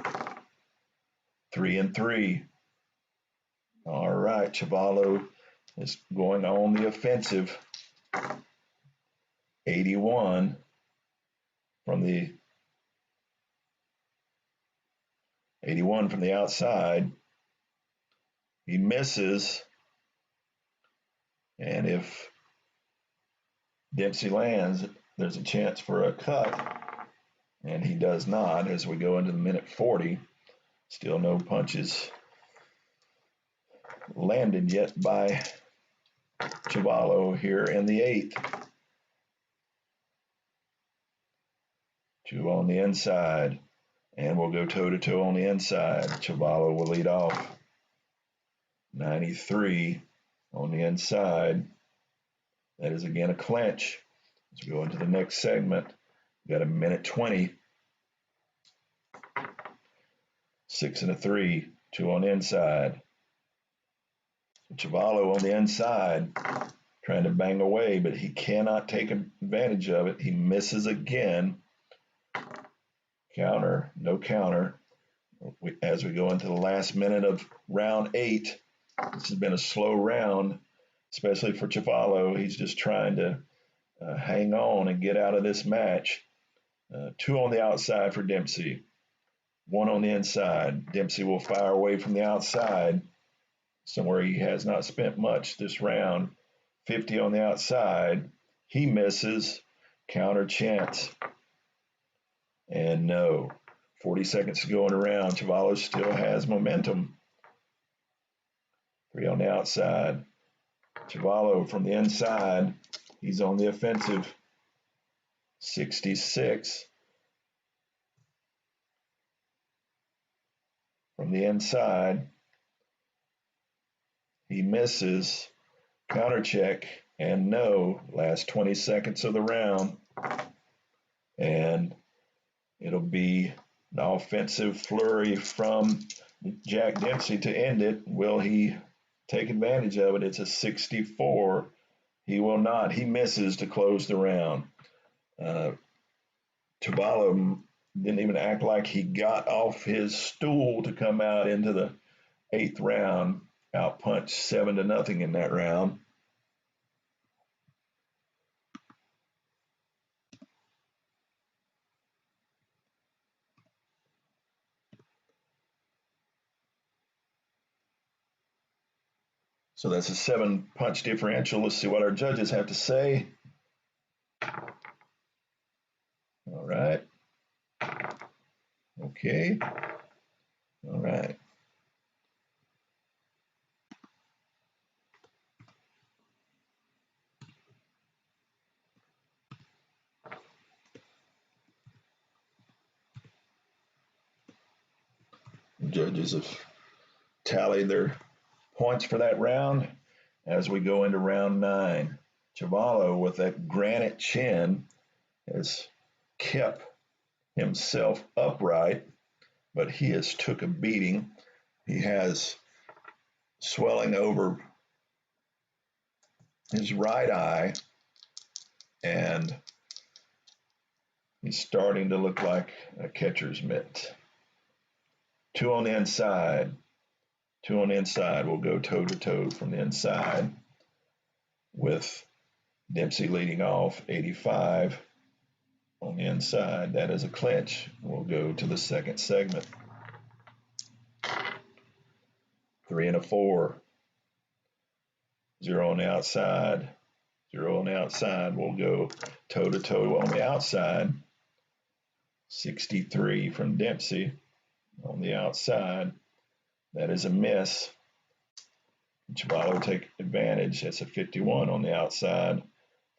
3-3. All right, Chuvalo is going on the offensive. 81 from the outside. He misses. And if Dempsey lands, there's a chance for a cut. And he does not as we go into the minute 40. Still no punches landed yet by Chuvalo here in the 8th. 2 on the inside. And we'll go toe-to-toe on the inside. Chuvalo will lead off. 93 on the inside. That is again a clinch. As we go into the next segment, we got a minute 20. 6 and a 3, 2 on the inside. Chuvalo on the inside, trying to bang away, but he cannot take advantage of it. He misses again. Counter, no counter. As we go into the last minute of round 8, this has been a slow round, especially for Chuvalo. He's just trying to hang on and get out of this match. 2 on the outside for Dempsey. 1 on the inside. Dempsey will fire away from the outside, somewhere he has not spent much this round. 50 on the outside. He misses. Counter chance. And no. 40 seconds to go in the round. Chuvalo still has momentum. 3 on the outside. Chuvalo from the inside. He's on the offensive. 66. From the inside. He misses. Counter check. And no. Last 20 seconds of the round. And it'll be an offensive flurry from Jack Dempsey to end it. Will he take advantage of it? It's a 64. He will not. He misses to close the round. Chuvalo didn't even act like he got off his stool to come out into the 8th round. Outpunched 7-0 in that round. So that's a 7-punch differential. Let's see what our judges have to say. All right. Okay. All right. The judges have tallied their points for that round as we go into round 9. Chuvalo, with that granite chin, has kept himself upright, but he has took a beating. He has swelling over his right eye, and he's starting to look like a catcher's mitt. 2 on the inside. 2 on the inside. We'll go toe-to-toe from the inside with Dempsey leading off, 85 on the inside. That is a clinch. We'll go to the second segment. 3 and a 4. 0 on the outside. 0 on the outside. We'll go toe-to-toe on the outside. 63 from Dempsey on the outside. That is a miss. Chuvalo take advantage. That's a 51 on the outside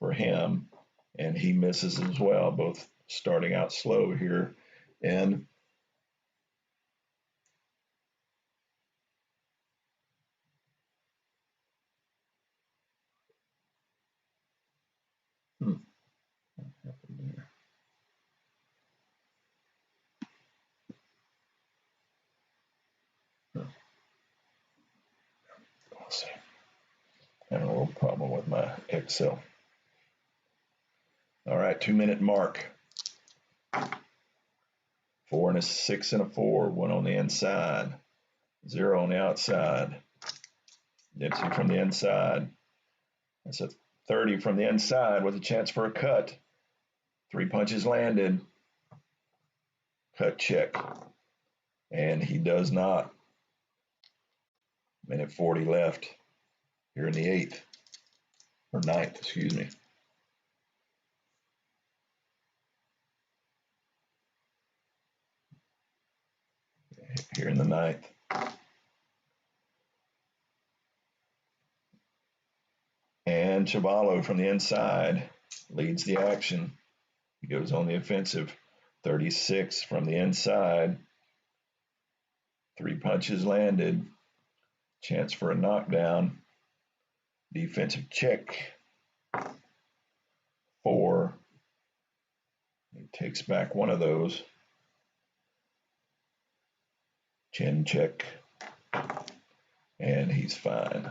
for him, and he misses as well, both starting out slow here. And what happened there? Let's see. Having a little problem with my Excel. All right, 2-minute mark. 4 and a 6 and a 4. 1 on the inside. 0 on the outside. Dempsey from the inside. That's a 30 from the inside with a chance for a cut. 3 punches landed. Cut check. And he does not. Minute 40 left here in the 8th. Or 9th, excuse me. Here in the 9th. And Chuvalo from the inside leads the action. He goes on the offensive. 36 from the inside. 3 punches landed. Chance for a knockdown. defensive check, 4. He takes back one of those. Chin check, and he's fine.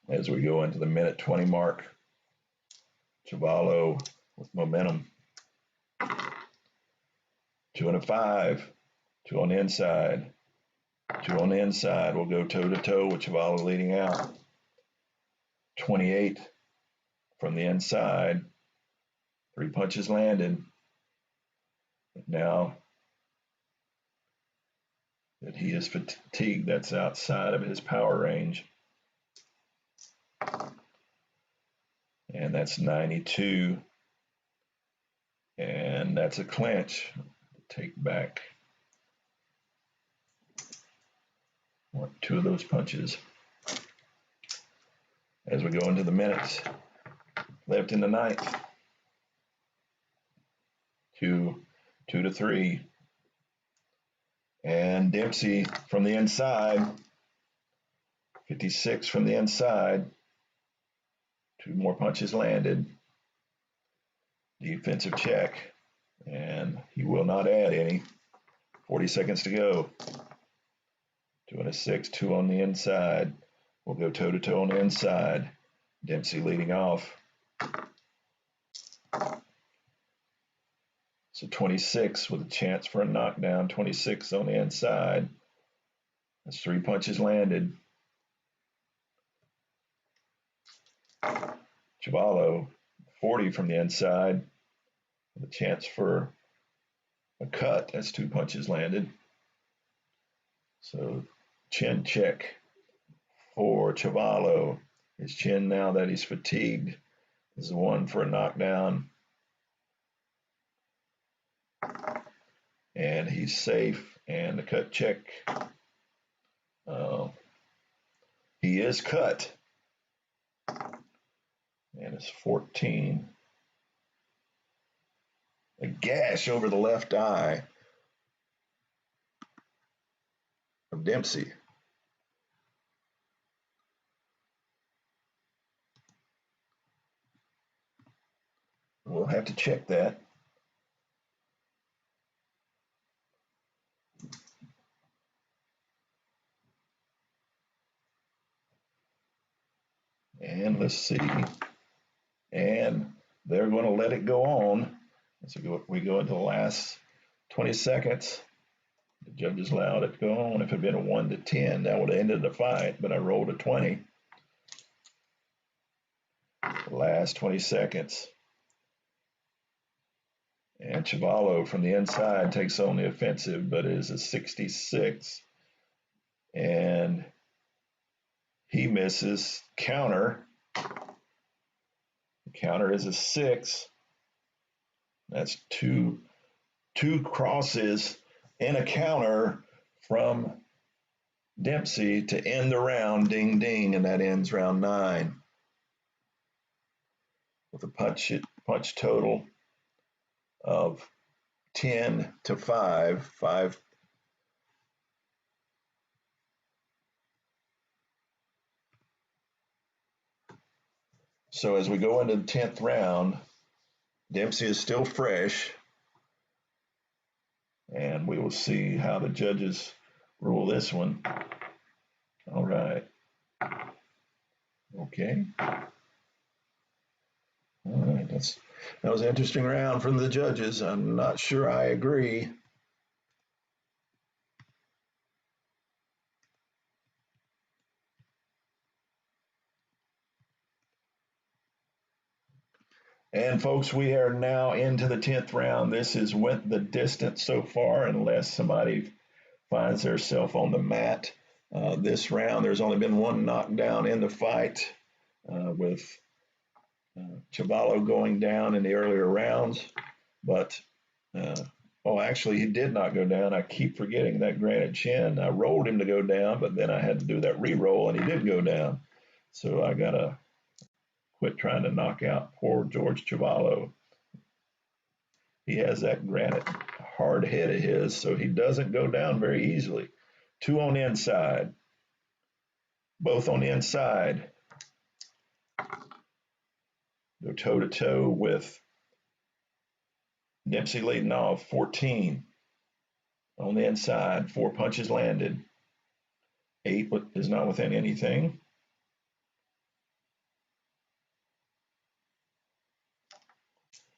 As we go into the minute 20 mark, Chuvalo with momentum. 2 and a 5, 2 on the inside. 2 on the inside. We'll go toe to toe with Chuvalo leading out. 28 from the inside. 3 punches landed. But now that he is fatigued, that's outside of his power range. And that's 92. And that's a clinch. Take back 2 of those punches. As we go into the minutes left in the ninth. 2 to 3. And Dempsey from the inside. 56 from the inside. 2 more punches landed. Defensive check. And he will not add any. 40 seconds to go. 2 and a 6, 2 on the inside. We'll go toe to toe on the inside. Dempsey leading off. So 26 with a chance for a knockdown. 26 on the inside. That's 3 punches landed. Chuvalo, 40 from the inside. With a chance for a cut. That's 2 punches landed. So chin check for Chuvalo. His chin, now that he's fatigued, is the one for a knockdown. And he's safe. And the cut check. He is cut. And it's 14. A gash over the left eye of Dempsey. We'll have to check that. And let's see. And they're going to let it go on. As we go into the last 20 seconds. The judges allowed it to go on. If it had been a 1 to 10, that would have ended the fight, but I rolled a 20. The last 20 seconds. And Chuvalo from the inside takes on the offensive, but is a 66. And he misses. Counter. The counter is a 6. That's two crosses and a counter from Dempsey to end the round. Ding, ding, and that ends round 9 with a punch total of 10 to 5. So as we go into the 10th round, Dempsey is still fresh, and we will see how the judges rule this one. All right. Okay. All right. That was an interesting round from the judges. I'm not sure I agree. And folks, we are now into the 10th round. This has went the distance so far, unless somebody finds themselves on the mat. This round, there's only been one knockdown in the fight, with Chuvalo going down in the earlier rounds. But, actually, he did not go down. I keep forgetting that granite chin. I rolled him to go down, but then I had to do that re-roll, and he did go down. So I got to quit trying to knock out poor George Chuvalo. He has that granite hard head of his, so he doesn't go down very easily. 2 on the inside. Both on the inside. go toe-to-toe with Dempsey leading off, 14 on the inside, 4 punches landed. 8 is not within anything.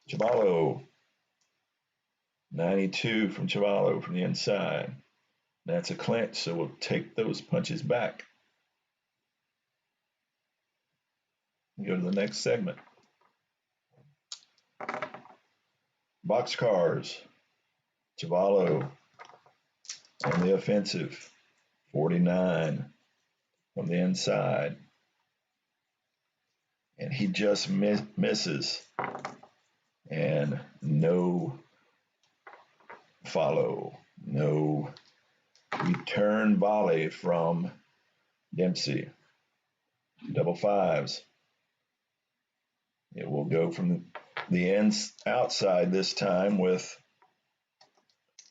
Chuvalo, 92 from Chuvalo from the inside. That's a clinch, so we'll take those punches back. Go to the next segment. Boxcars, Chuvalo on the offensive, 49 from the inside. And he just misses. And no follow, no return volley from Dempsey. Double fives. It will go from the outside this time with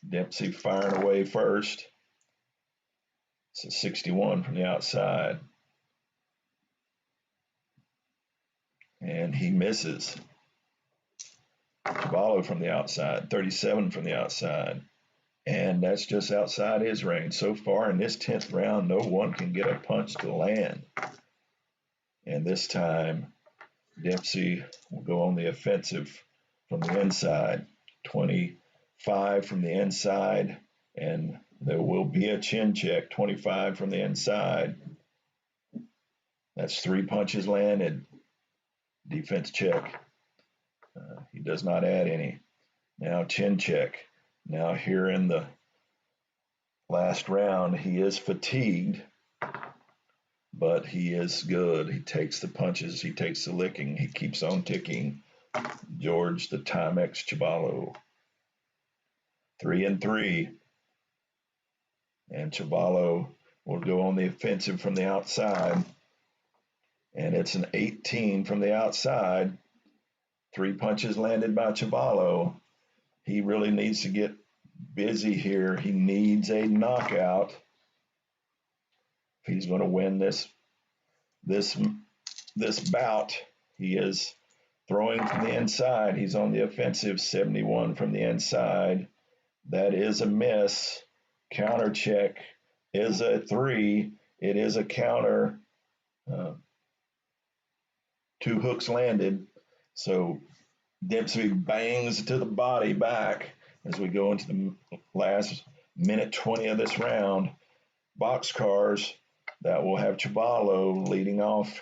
Dempsey firing away first. It's a 61 from the outside. And he misses. Chuvalo from the outside, 37 from the outside. And that's just outside his range. So far in this 10th round, no one can get a punch to land. And this time, Dempsey will go on the offensive from the inside, 25 from the inside, and there will be a chin check, 25 from the inside. That's 3 punches landed. Defense check. He does not add any. Now chin check. Now here in the last round, he is fatigued, but he is good. He takes the punches. He takes the licking. He keeps on ticking. George the Timex Chuvalo. 3-3. And Chuvalo will go on the offensive from the outside. And it's an 18 from the outside. 3 punches landed by Chuvalo. He really needs to get busy here. He needs a knockout if he's going to win this bout. He is throwing from the inside. He's on the offensive, 71 from the inside. That is a miss. Counter check is a 3. It is a counter. 2 hooks landed. So Dempsey bangs to the body back as we go into the last minute 20 of this round. Boxcars, that will have Chuvalo leading off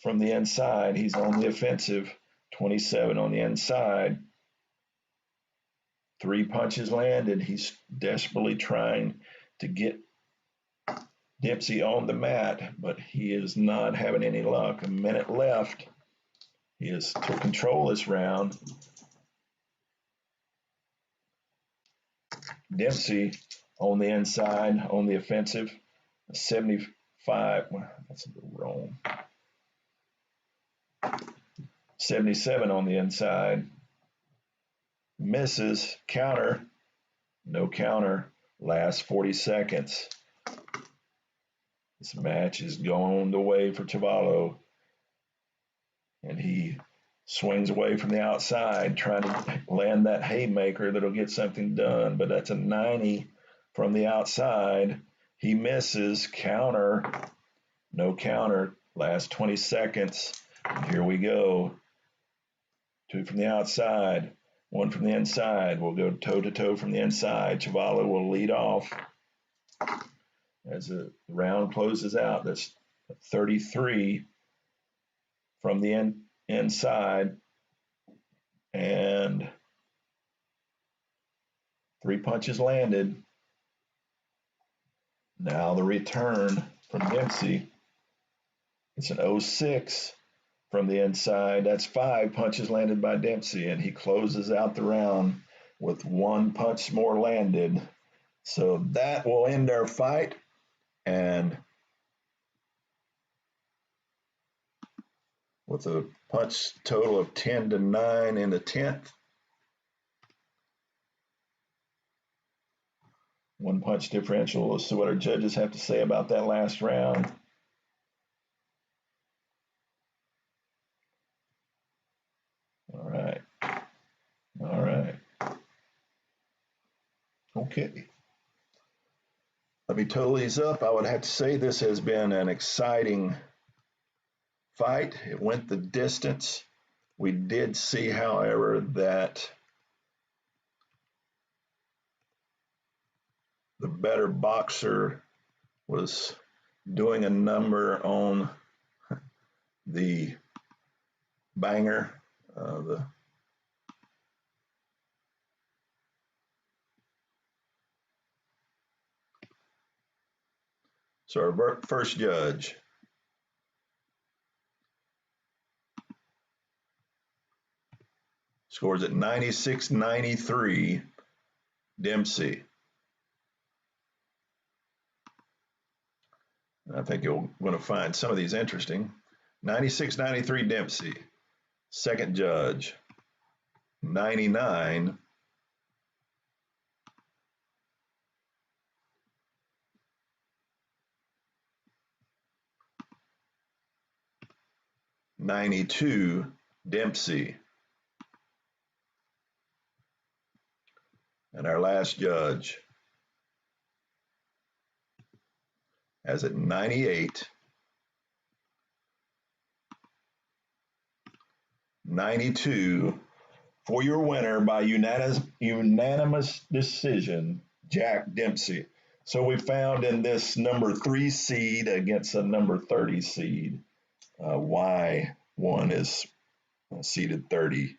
from the inside. He's on the offensive, 27 on the inside. 3 punches landed. He's desperately trying to get Dempsey on the mat, but he is not having any luck. A minute left. He is to control this round. Dempsey on the inside, on the offensive, 75. That's wrong. 77 on the inside. Misses. Counter. No counter. Last 40 seconds. This match is going the way for Chuvalo. And he swings away from the outside, trying to land that haymaker that'll get something done. But that's a 90 from the outside. He misses. Counter. No counter. Last 20 seconds. And here we go. 2 from the outside. 1 from the inside. We'll go toe-to-toe from the inside. Chuvalo will lead off as the round closes out. That's 33 from the inside, and 3 punches landed. Now the return from Dempsey. It's an 06 from the inside. That's 5 punches landed by Dempsey, and he closes out the round with 1 punch more landed. So that will end our fight, and with a punch total of 10-9 in the 10th. 1 punch differential. Let's see what our judges have to say about that last round. Okay. Let me total these up. I would have to say this has been an exciting fight. It went the distance. We did see, however, that the better boxer was doing a number on the banger. So our first judge, scores at 96-93, Dempsey. I think you're going to find some of these interesting. 96-93, Dempsey. Second judge, 99. '92, Dempsey. And our last judge has it 98, 92 for your winner by unanimous decision, Jack Dempsey. So we found in this number 3 seed against a number 30 seed, why one is seeded 30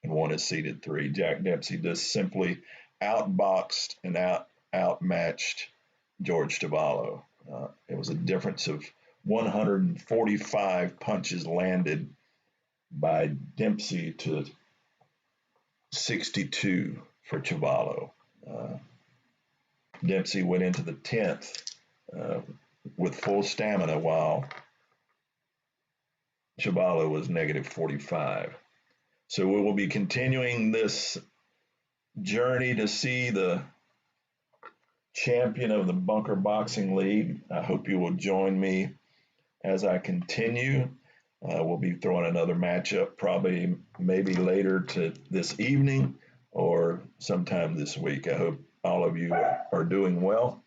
and one is seeded 3. Jack Dempsey just simply outboxed and outmatched George Chuvalo. It was a difference of 145 punches landed by Dempsey to 62 for Chuvalo. Dempsey went into the 10th with full stamina, while Chuvalo was negative 45. So we will be continuing this journey to see the champion of the Bunker Boxing League. I hope you will join me as I continue. We'll be throwing another matchup probably maybe later to this evening or sometime this week. I hope all of you are doing well.